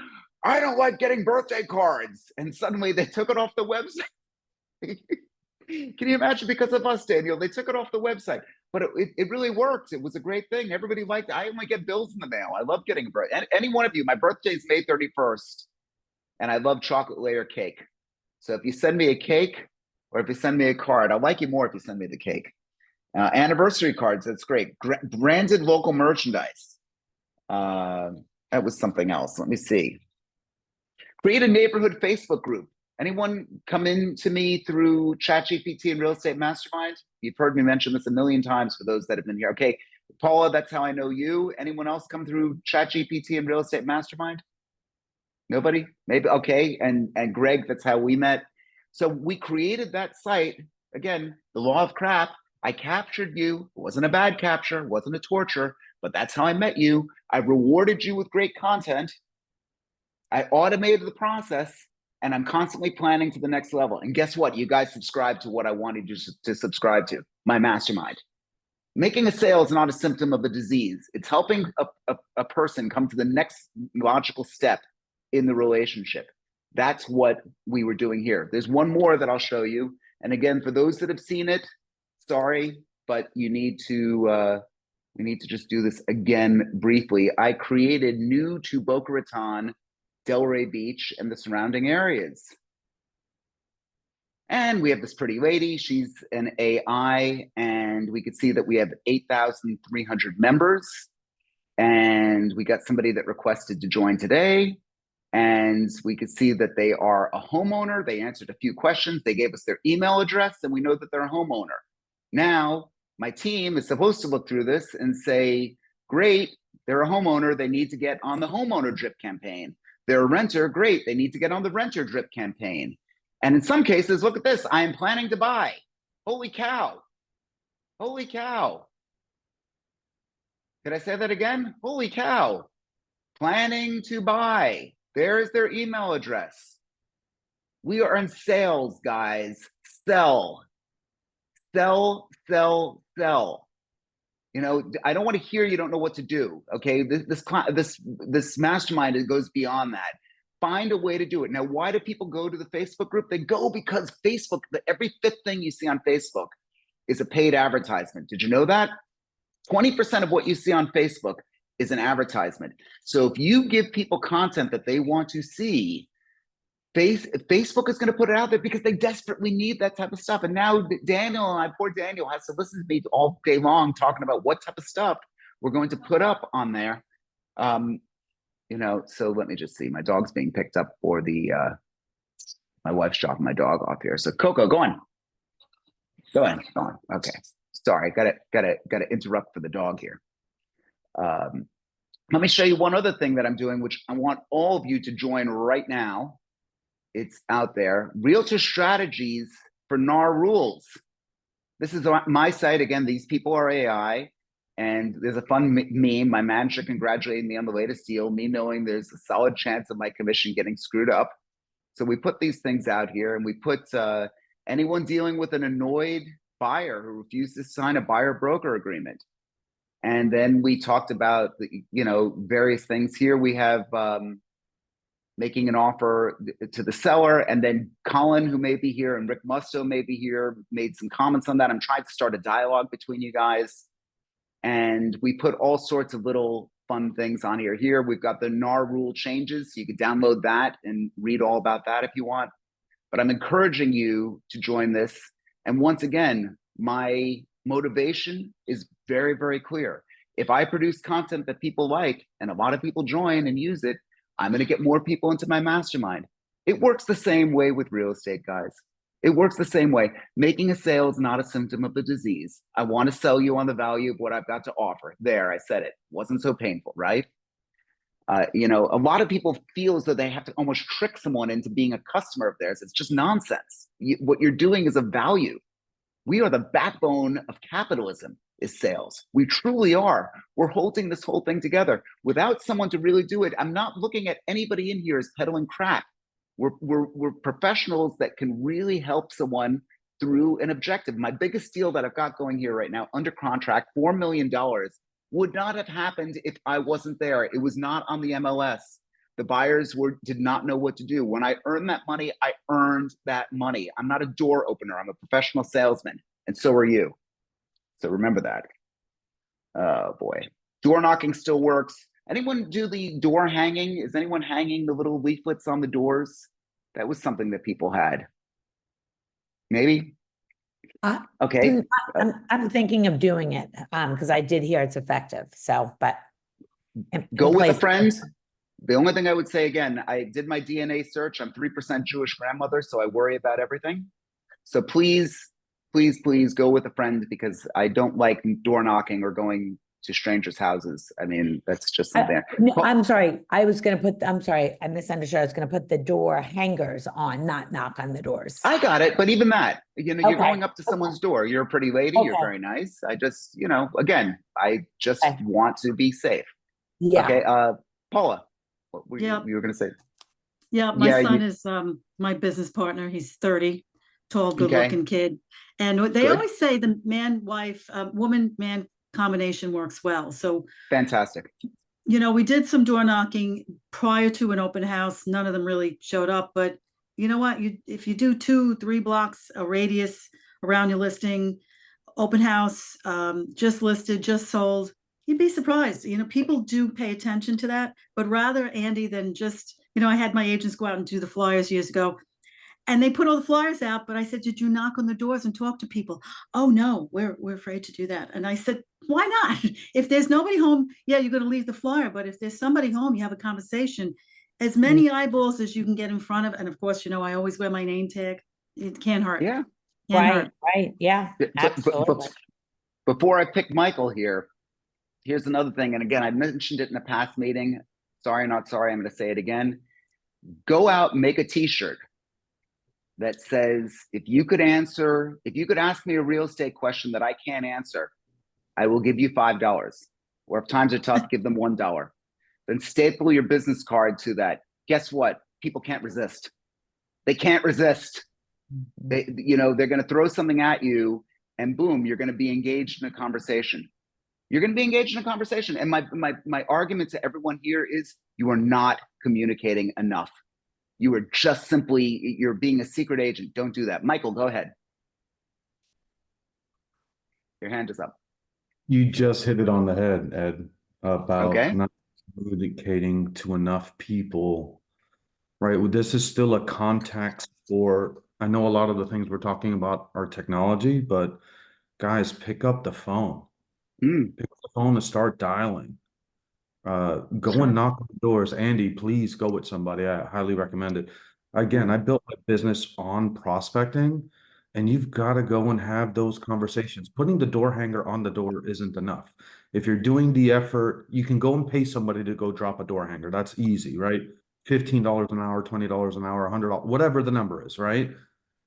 I don't like getting birthday cards. And suddenly they took it off the website. Can you imagine? Because of us, Daniel, they took it off the website. But it really worked. It was a great thing. Everybody liked it. I only get bills in the mail. I love getting a birthday. Any one of you, my birthday is May 31st, and I love chocolate layer cake. So if you send me a cake or if you send me a card, I'll like you more if you send me the cake. Anniversary cards, that's great. Branded local merchandise. That was something else. Let me see. Create a neighborhood Facebook group. Anyone come in to me through ChatGPT and Real Estate Mastermind? You've heard me mention this a million times for those that have been here. Okay, Paula, that's how I know you. Anyone else come through ChatGPT and Real Estate Mastermind? Nobody? Maybe, okay. And Greg, that's how we met. So we created that site. Again, the law of crap. I captured you. It wasn't a bad capture, wasn't a torture, but that's how I met you. I rewarded you with great content. I automated the process, and I'm constantly planning to the next level. And guess what? You guys subscribe to what I wanted you to subscribe to, my mastermind. Making a sale is not a symptom of a disease. It's helping a person come to the next logical step in the relationship. That's what we were doing here. There's one more that I'll show you. And again, for those that have seen it, sorry, but you need to, we need to just do this again briefly. I created new to Boca Raton, Delray Beach, and the surrounding areas. And we have this pretty lady, she's an AI, and we could see that we have 8,300 members. And we got somebody that requested to join today. And we could see that they are a homeowner. They answered a few questions. They gave us their email address, and we know that they're a homeowner. Now, my team is supposed to look through this and say, great, they're a homeowner. They need to get on the homeowner drip campaign. They're a renter. Great. They need to get on the renter drip campaign. And in some cases, look at this. I am planning to buy. Holy cow. Holy cow. Did I say that again? Holy cow. Planning to buy. There's their email address. We are in sales, guys. Sell. Sell, sell, sell. You know, I don't want to hear you don't know what to do. Okay, this mastermind, it goes beyond that. Find a way to do it. Now, why do people go to the Facebook group? They go because Facebook, every fifth thing you see on Facebook is a paid advertisement. Did you know that? 20% of what you see on Facebook is an advertisement. So if you give people content that they want to see, Facebook is going to put it out there because they desperately need that type of stuff. And now Daniel and I, poor Daniel, has to listen to me all day long talking about what type of stuff we're going to put up on there. You know, so let me just see. My dog's being picked up for the, my wife's dropping my dog off here. So Coco, go on. Go on. Okay. Sorry, gotta interrupt for the dog here. Let me show you one other thing that I'm doing, which I want all of you to join right now. It's out there. Realtor strategies for NAR rules. This is my site. Again, these people are AI. And there's a fun meme. My manager congratulating me on the latest deal, me knowing there's a solid chance of my commission getting screwed up. So we put these things out here, and we put anyone dealing with an annoyed buyer who refuses to sign a buyer-broker agreement. And then we talked about, you know, various things here. We have making an offer to the seller, and then Colin, who may be here, and Rick Musto may be here, made some comments on that. I'm trying to start a dialogue between you guys. And we put all sorts of little fun things on here. Here, we've got the NAR rule changes. So you can download that and read all about that if you want. But I'm encouraging you to join this. And once again, my motivation is very, very clear. If I produce content that people like, and a lot of people join and use it, I'm going to get more people into my mastermind. It works the same way with real estate, guys. It works the same way. Making a sale is not a symptom of the disease. I want to sell you on the value of what I've got to offer. There, I said it. Wasn't so painful, right? You know, a lot of people feel as though they have to almost trick someone into being a customer of theirs. It's just nonsense. What you're doing is of value. We are the backbone of capitalism, is sales. We truly are. We're holding this whole thing together. Without someone to really do it, I'm not looking at anybody in here as peddling crap. We're professionals that can really help someone through an objective. My biggest deal that I've got going here right now, under contract, $4 million, would not have happened if I wasn't there. It was not on the MLS. The buyers did not know what to do. When I earned that money, I earned that money. I'm not a door opener. I'm a professional salesman, and so are you. So remember that. Oh boy. Door knocking still works. Anyone do the door hanging? Is anyone hanging the little leaflets on the doors? That was something that people had. Maybe? Okay. I'm thinking of doing it because I did hear it's effective. So, but go with a friend. The only thing I would say again, I did my DNA search. I'm 3% Jewish grandmother, so I worry about everything. So please, please, please go with a friend because I don't like door knocking or going to strangers' houses. I mean, that's just something. No, I'm sorry. I'm sorry. I misunderstood. I was going to put the door hangers on, not knock on the doors. I got it. But even that, you know, you're Okay. going up to someone's door. You're a pretty lady. Okay. You're very nice. I just, you know, again, I just Okay. want to be safe. Yeah. Okay. Paula, what were you were going to say? Yeah, my son is my business partner. He's 30, tall, good-looking kid. And they always say the man-wife, woman-man combination works well. So fantastic. You know, we did some door knocking prior to an open house. None of them really showed up. But you know what? If you do 2-3 blocks, a radius around your listing, open house, just listed, just sold, you'd be surprised. You know, people do pay attention to that. But rather, Andy, than just, you know, I had my agents go out and do the flyers years ago. And they put all the flyers out, but I said, did you knock on the doors and talk to people? Oh no, we're afraid to do that. And I said, why not? If there's nobody home, yeah, you're going to leave the flyer. But if there's somebody home, you have a conversation. As many eyeballs as you can get in front of. And of course, you know, I always wear my name tag. It can't hurt. Yeah. Right. Yeah. Absolutely. Before I pick Michael here, here's another thing. And again, I mentioned it in a past meeting. Sorry, not sorry. I'm going to say it again. Go out and make a t-shirt that says, if you could ask me a real estate question that I can't answer, I will give you $5. Or if times are tough, give them $1. Then staple your business card to that. Guess what? People can't resist. They can't resist. They're going to throw something at you and boom, you're going to be engaged in a conversation. You're going to be engaged in a conversation. And my argument to everyone here is you are not communicating enough. You are just simply, you're being a secret agent. Don't do that. Michael, go ahead. Your hand is up. You just hit it on the head, Ed, about not communicating to enough people, right? Well, this is still a contact sport. I know a lot of the things we're talking about are technology, but guys, pick up the phone. Pick up the phone and start dialing. Go and knock on doors. Andy, please go with somebody. I highly recommend it. Again, I built my business on prospecting, and you've got to go and have those conversations. Putting the door hanger on the door isn't enough. If you're doing the effort, you can go and pay somebody to go drop a door hanger. That's easy, right? $15 an hour, $20 an hour, $100, whatever the number is, right?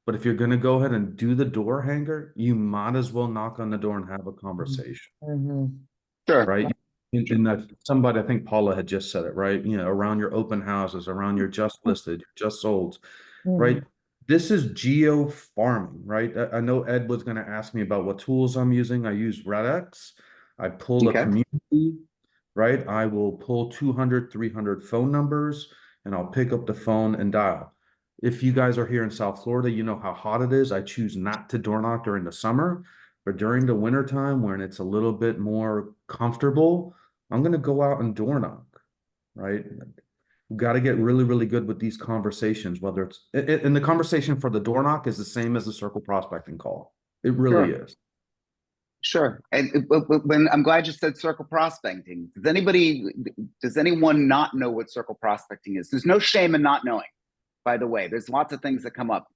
But if you're going to go ahead and do the door hanger, you might as well knock on the door and have a conversation. Sure. Right? And that somebody, I think Paula had just said it, right? You know, around your open houses, around your just listed, your just sold, right? This is geo-farming, right? I know Ed was going to ask me about what tools I'm using. I use FedEx. I pull a community, right? I will pull 200, 300 phone numbers, and I'll pick up the phone and dial. If you guys are here in South Florida, you know how hot it is. I choose not to door knock during the summer, but during the wintertime when it's a little bit more comfortable, I'm going to go out and door knock, right? We've got to get really, really good with these conversations, whether it's, and the conversation for the door knock is the same as the circle prospecting call. It really is. Sure. And when I'm glad you said circle prospecting. Does anyone not know what circle prospecting is? There's no shame in not knowing, by the way. There's lots of things that come up.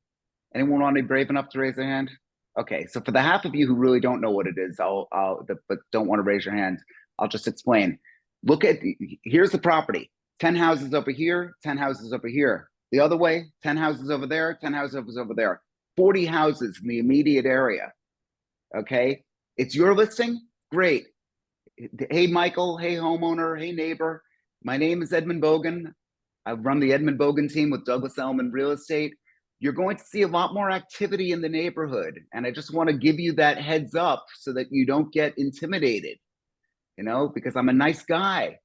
Anyone want to be brave enough to raise their hand? Okay, so for the half of you who really don't know what it is, but don't want to raise your hand, I'll just explain. Here's the property. 10 houses over here, 10 houses over here. The other way, 10 houses over there, 10 houses over there. 40 houses in the immediate area. Okay, it's your listing? Great. Hey, Michael. Hey, homeowner. Hey, neighbor. My name is Edmund Bogan. I run the Edmund Bogan team with Douglas Elliman Real Estate. You're going to see a lot more activity in the neighborhood. And I just want to give you that heads up so that you don't get intimidated, you know, because I'm a nice guy.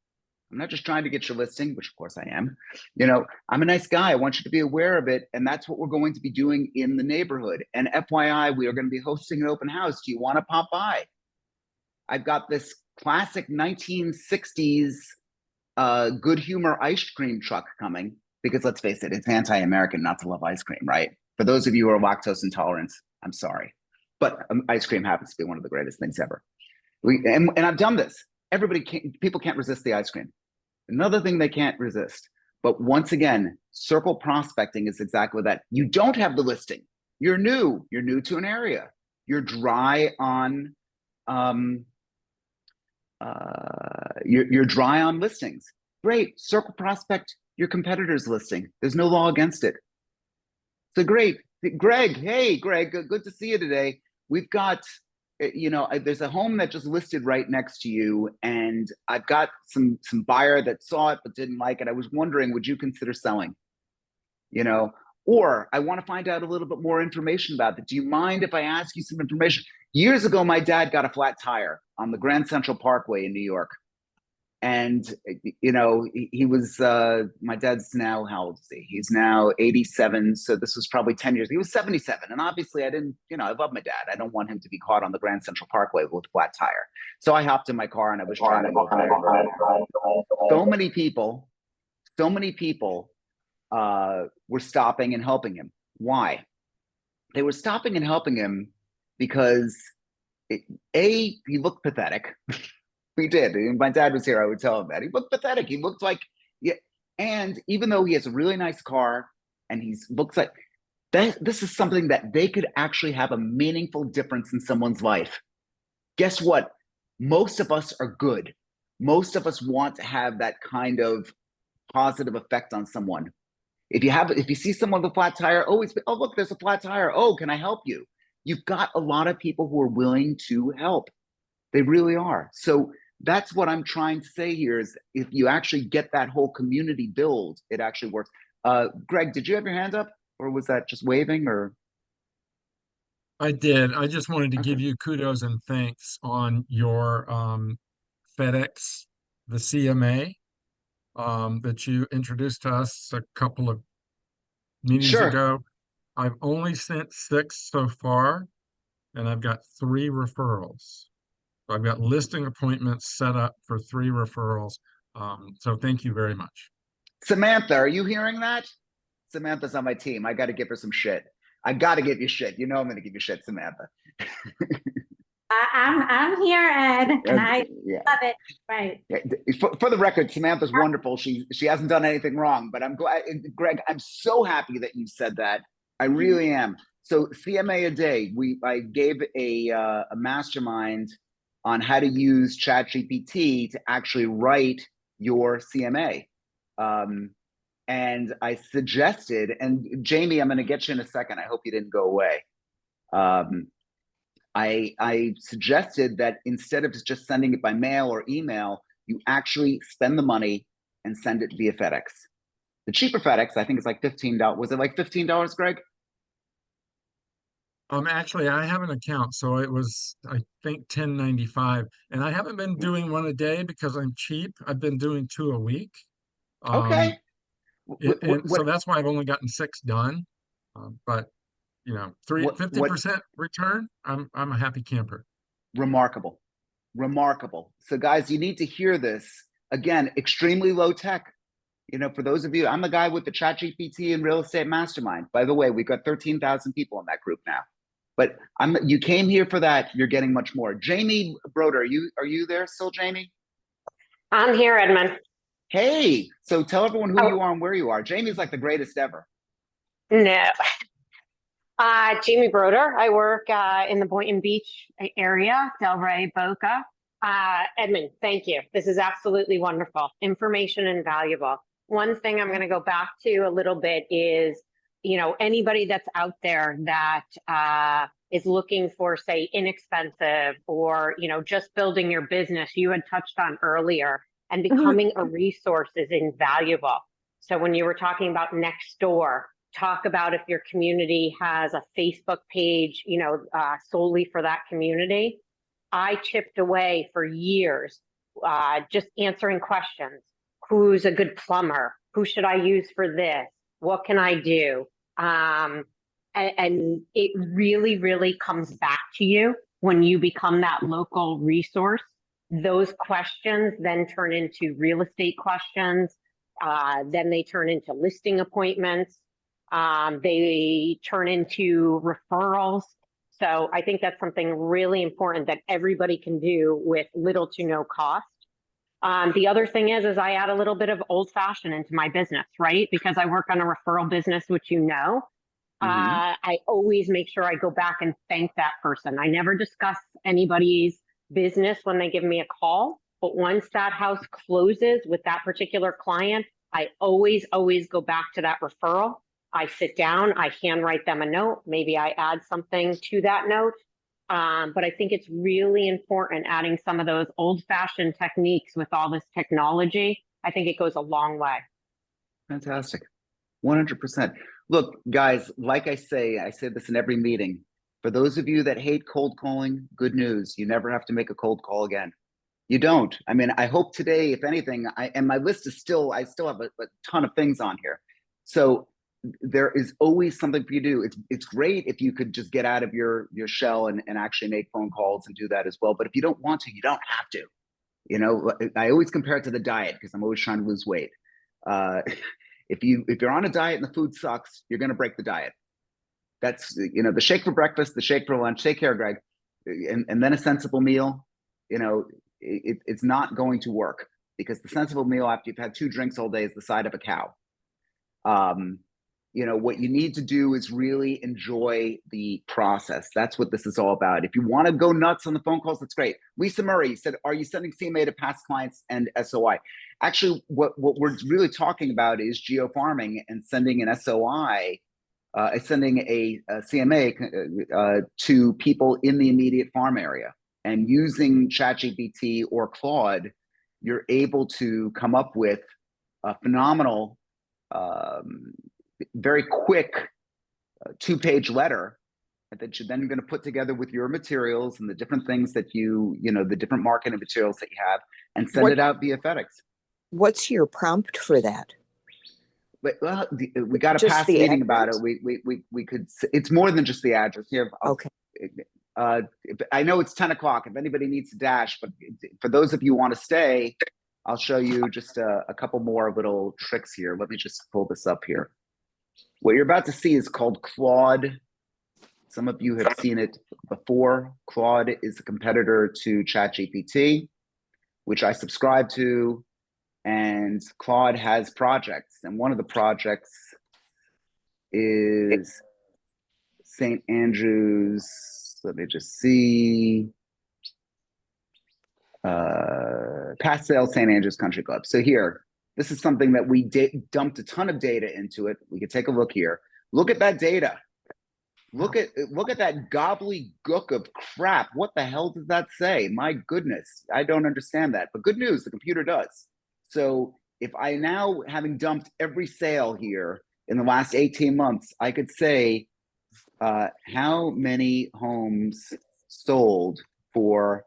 I'm not just trying to get your listing, which of course I am. You know, I'm a nice guy. I want you to be aware of it. And that's what we're going to be doing in the neighborhood. And FYI, we are going to be hosting an open house. Do you want to pop by? I've got this classic 1960s good humor ice cream truck coming, because let's face it, it's anti-American not to love ice cream, right? For those of you who are lactose intolerant, I'm sorry. But ice cream happens to be one of the greatest things ever. And I've done this. People can't resist the ice cream. Another thing they can't resist. But once again, circle prospecting is exactly that. You don't have the listing. You're new to an area. You're dry on you're dry on listings. Great, circle prospect your competitor's listing. There's no law against it. So great. Greg, hey, Greg, good to see you today. We've got, there's a home that just listed right next to you, and I've got some buyer that saw it but didn't like it. I was wondering, would you consider selling? Or I want to find out a little bit more information about it. Do you mind if I ask you some information? Years ago, my dad got a flat tire on the Grand Central Parkway in New York. And, he was, my dad's now, how old is he? He's now 87. So this was probably 10 years. He was 77. And obviously I didn't, I love my dad. I don't want him to be caught on the Grand Central Parkway with a flat tire. So I hopped in my car and I was trying to move there. So many people were stopping and helping him. Why? They were stopping and helping him because he looked pathetic. He did. If my dad was here, I would tell him that. He looked pathetic. He looked like, yeah. And even though he has a really nice car and he looks like that, this is something that they could actually have a meaningful difference in someone's life. Guess what? Most of us are good. Most of us want to have that kind of positive effect on someone. If you see someone with a flat tire, always, oh, look, there's a flat tire. Oh, can I help you? You've got a lot of people who are willing to help. They really are. So that's what I'm trying to say here is if you actually get that whole community build, it actually works. Greg, did you have your hand up or was that just waving or? I did. I just wanted to give you kudos and thanks on your FedEx, the CMA that you introduced to us a couple of meetings ago. I've only sent 6 so far, and I've got 3 referrals. So I've got listing appointments set up for 3 referrals. So thank you very much. Samantha, are you hearing that? Samantha's on my team. I got to give her some shit. I got to give you shit. I'm going to give you shit, Samantha. I'm here, Ed, and I love it. Right. For the record, Samantha's wonderful. She hasn't done anything wrong, but I'm glad, Greg, I'm so happy that you said that. I really am. So CMA a day, I gave a mastermind on how to use ChatGPT to actually write your CMA. And I suggested, and Jamie, I'm going to get you in a second. I hope you didn't go away. I suggested that instead of just sending it by mail or email, you actually spend the money and send it via FedEx. The cheaper FedEx, I think it's like $15. Was it like $15, Greg? Actually, I have an account, so it was, I think, $10.95, and I haven't been doing one a day because I'm cheap. I've been doing 2 a week. Okay. So that's why I've only gotten 6 done. But 50% return, I'm a happy camper. Remarkable. So guys, you need to hear this. Again, extremely low tech. For those of you, I'm the guy with the ChatGPT and Real Estate Mastermind. By the way, we've got 13,000 people in that group now. But you came here for that. You're getting much more. Jamie Broder, are you there still, Jamie? I'm here, Edmund. Hey, so tell everyone who you are and where you are. Jamie's like the greatest ever. No. Jamie Broder. I work in the Boynton Beach area, Delray, Boca. Edmund, thank you. This is absolutely wonderful. Information and valuable. One thing I'm going to go back to a little bit is, anybody that's out there that is looking for, say, inexpensive or, just building your business, you had touched on earlier, and becoming a resource is invaluable. So when you were talking about next door, talk about if your community has a Facebook page, solely for that community. I chipped away for years, just answering questions. Who's a good plumber? Who should I use for this? What can I do? And it really, really comes back to you when you become that local resource. Those questions then turn into real estate questions. Then they turn into listing appointments. They turn into referrals. So I think that's something really important that everybody can do with little to no cost. The other thing is I add a little bit of old fashioned into my business, right? Because I work on a referral business, which you know. I always make sure I go back and thank that person. I never discuss anybody's business when they give me a call, but once that house closes with that particular client, I always go back to that referral. I sit down, I handwrite them a note. Maybe I add something to that note. But I think it's really important adding some of those old-fashioned techniques with all this technology. I think it goes a long way. Fantastic. 100%. Look, guys, like I say this in every meeting. For those of you that hate cold calling, good news. You never have to make a cold call again. You don't. I mean, I hope today, if anything, and my list is still, I still have a ton of things on here. So there is always something for you to do. It's great if you could just get out of your shell and actually make phone calls and do that as well. But if you don't want to, you don't have to. You know, I always compare it to the diet because I'm always trying to lose weight. If you're on a diet and the food sucks, you're going to break the diet. That's, you know, the shake for breakfast, the shake for lunch. Take care, Greg, and then a sensible meal. You know, it's not going to work because the sensible meal after you've had 2 drinks all day is the side of a cow. You know, what you need to do is really enjoy the process. That's what this is all about. If you want to go nuts on the phone calls, that's great. Lisa Murray said, are you sending CMA to past clients and SOI? Actually, what we're really talking about is Geo-Farming and sending an SOI, sending a CMA to people in the immediate farm area. And using ChatGPT or Claude, you're able to come up with a phenomenal, very quick 2-page letter that you're then going to put together with your materials and the different things that you know, the different marketing materials that you have, and send it out via FedEx. What's your prompt for that? But, well, we got a past meeting about it. We could. It's more than just the address. Here, okay. I know it's 10 o'clock. If anybody needs to dash, but for those of you who want to stay, I'll show you just a couple more little tricks here. Let me just pull this up here. What you're about to see is called Claude. Some of you have seen it before. Claude is a competitor to ChatGPT, which I subscribe to. And Claude has projects. And one of the projects is St. Andrews. Let me just see. Past sales St. Andrews Country Club. So here, this is something that we dumped a ton of data into it. We could take a look here. Look at that data. Look at that gobbledygook of crap. What the hell does that say? My goodness, I don't understand that. But good news, the computer does. So if I now, having dumped every sale here in the last 18 months, I could say how many homes sold for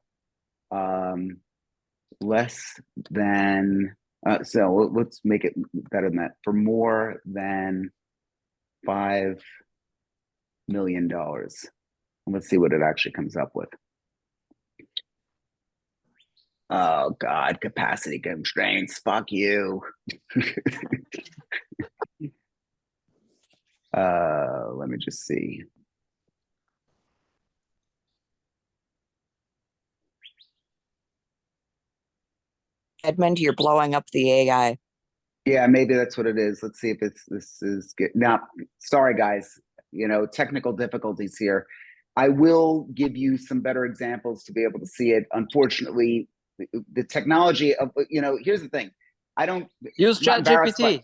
less than, so let's make it better than that, for more than $5 million. Let's see what it actually comes up with. Oh God, capacity constraints, fuck you. Let me just see. Edmund, you're blowing up the AI. Yeah, maybe that's what it is. Let's see if this is good. Now, sorry guys, you know, technical difficulties here. I will give you some better examples to be able to see it. Unfortunately, the technology of, you know, here's the thing. I don't use ChatGPT.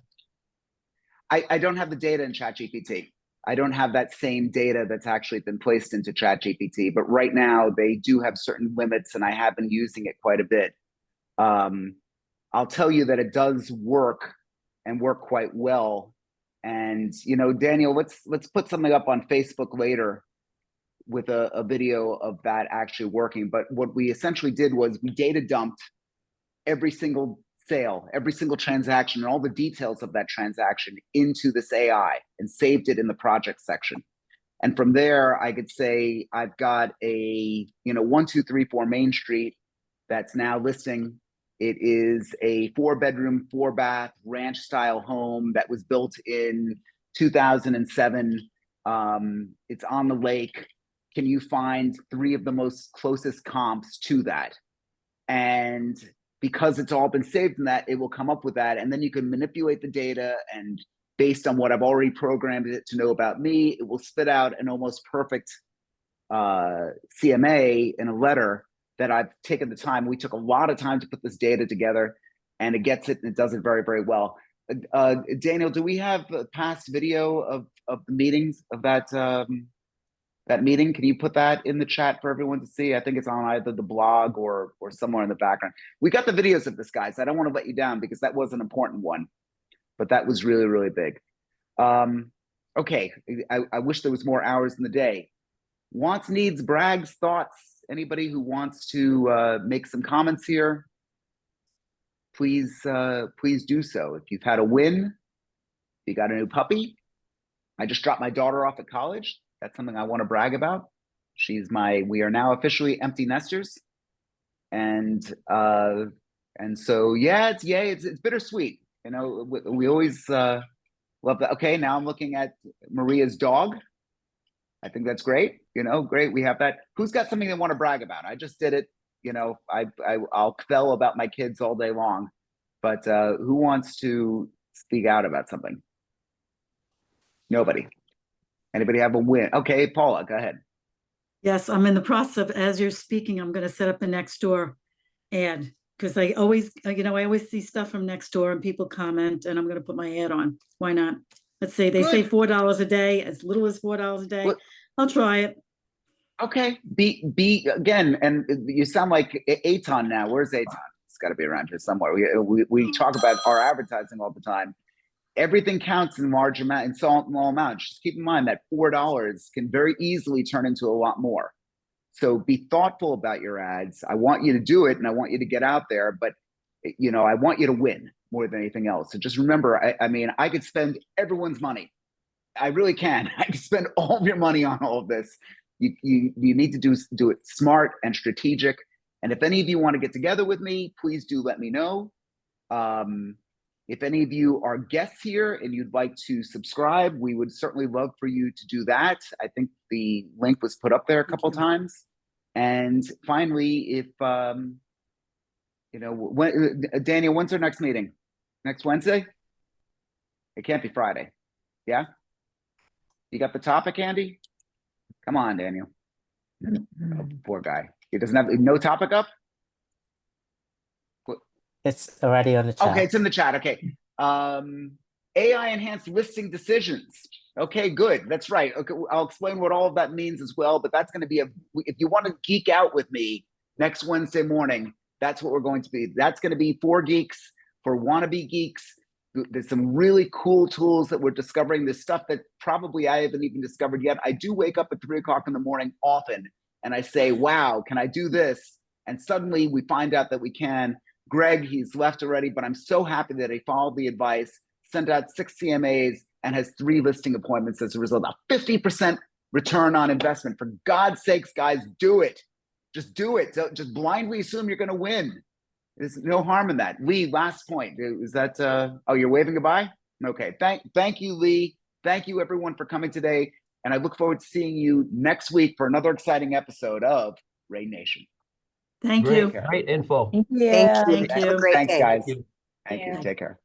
I don't have the data in ChatGPT. I don't have that same data that's actually been placed into ChatGPT, but right now they do have certain limits and I have been using it quite a bit. I'll tell you that it does work and work quite well. And, you know, Daniel, let's put something up on Facebook later with a video of that actually working. But what we essentially did was we data dumped every single sale, every single transaction, and all the details of that transaction into this AI and saved it in the project section. And from there, I could say I've got a, you know, 1234 Main Street that's now listing. It is a 4-bedroom, 4-bath ranch style home that was built in 2007. It's on the lake. Can you find 3 of the most closest comps to that? And because it's all been saved in that, it will come up with that. And then you can manipulate the data, and based on what I've already programmed it to know about me, it will spit out an almost perfect CMA in a letter that I've taken the time. We took a lot of time to put this data together, and it gets it, and it does it very, very well. Daniel, do we have a past video of the meetings of that that meeting? Can you put that in the chat for everyone to see? I think it's on either the blog or somewhere in the background. We got the videos of this, guys. I don't want to let you down because that was an important one, but that was really, really big. Okay, I wish there was more hours in the day. Wants, needs, brags, thoughts. Anybody who wants to make some comments here, please do so. If you've had a win, if you got a new puppy. I just dropped my daughter off at college. That's something I want to brag about. We are now officially empty nesters. And so, yeah, it's bittersweet. You know, we always love that. Okay, now I'm looking at Maria's dog. I think that's great. You know, great. We have that. Who's got something they want to brag about? I just did it. You know, I'll kvell about my kids all day long, but who wants to speak out about something? Nobody. Anybody have a win? Okay, Paula, go ahead. Yes, I'm in the process of, as you're speaking, I'm going to set up the Nextdoor ad, because I always, I always see stuff from Nextdoor and people comment, and I'm going to put my ad on. Why not? Let's say they say $4 a day, as little as $4 a day. Well, I'll try it. Okay, be again, and you sound like Aton now. Where's Aton? It's got to be around here somewhere. We talk about our advertising all the time. Everything counts in large amount, in small amounts. Just keep in mind that $4 can very easily turn into a lot more. So be thoughtful about your ads. I want you to do it, and I want you to get out there, but you know, I want you to win more than anything else. So just remember, I mean, I could spend everyone's money. I really can. I could spend all of your money on all of this. You need to do it smart and strategic. And if any of you want to get together with me, please do let me know. If any of you are guests here and you'd like to subscribe, we would certainly love for you to do that. I think the link was put up there a couple of times. And finally, if you know, Daniel, when's our next meeting? Next Wednesday? It can't be Friday. Yeah? You got the topic, Andy? Come on, Daniel. Oh, poor guy. He doesn't have no topic up? It's already on the chat. Okay, it's in the chat. Okay. AI enhanced listing decisions. Okay, good. That's right. Okay, I'll explain what all of that means as well, but that's going to be if you want to geek out with me next Wednesday morning, that's what we're going to be. That's going to be for geeks, for wannabe geeks. There's some really cool tools that we're discovering. There's stuff that probably I haven't even discovered yet. I do wake up at 3 o'clock in the morning often, and I say, wow, can I do this? And suddenly we find out that we can. Greg, he's left already, but I'm so happy that he followed the advice, sent out 6 CMAs, and has 3 listing appointments as a result. A 50% return on investment. For God's sakes, guys, do it. Just do it. Just blindly assume you're going to win. There's no harm in that. Lee, last point. Is that, oh, you're waving goodbye? Okay. Thank you, Lee. Thank you, everyone, for coming today. And I look forward to seeing you next week for another exciting episode of Rain Nation. Thank you. Great info. Thank you. Thank you. Thank Have you. a great Thanks, day. guys. Thank you. Thank you. Take care.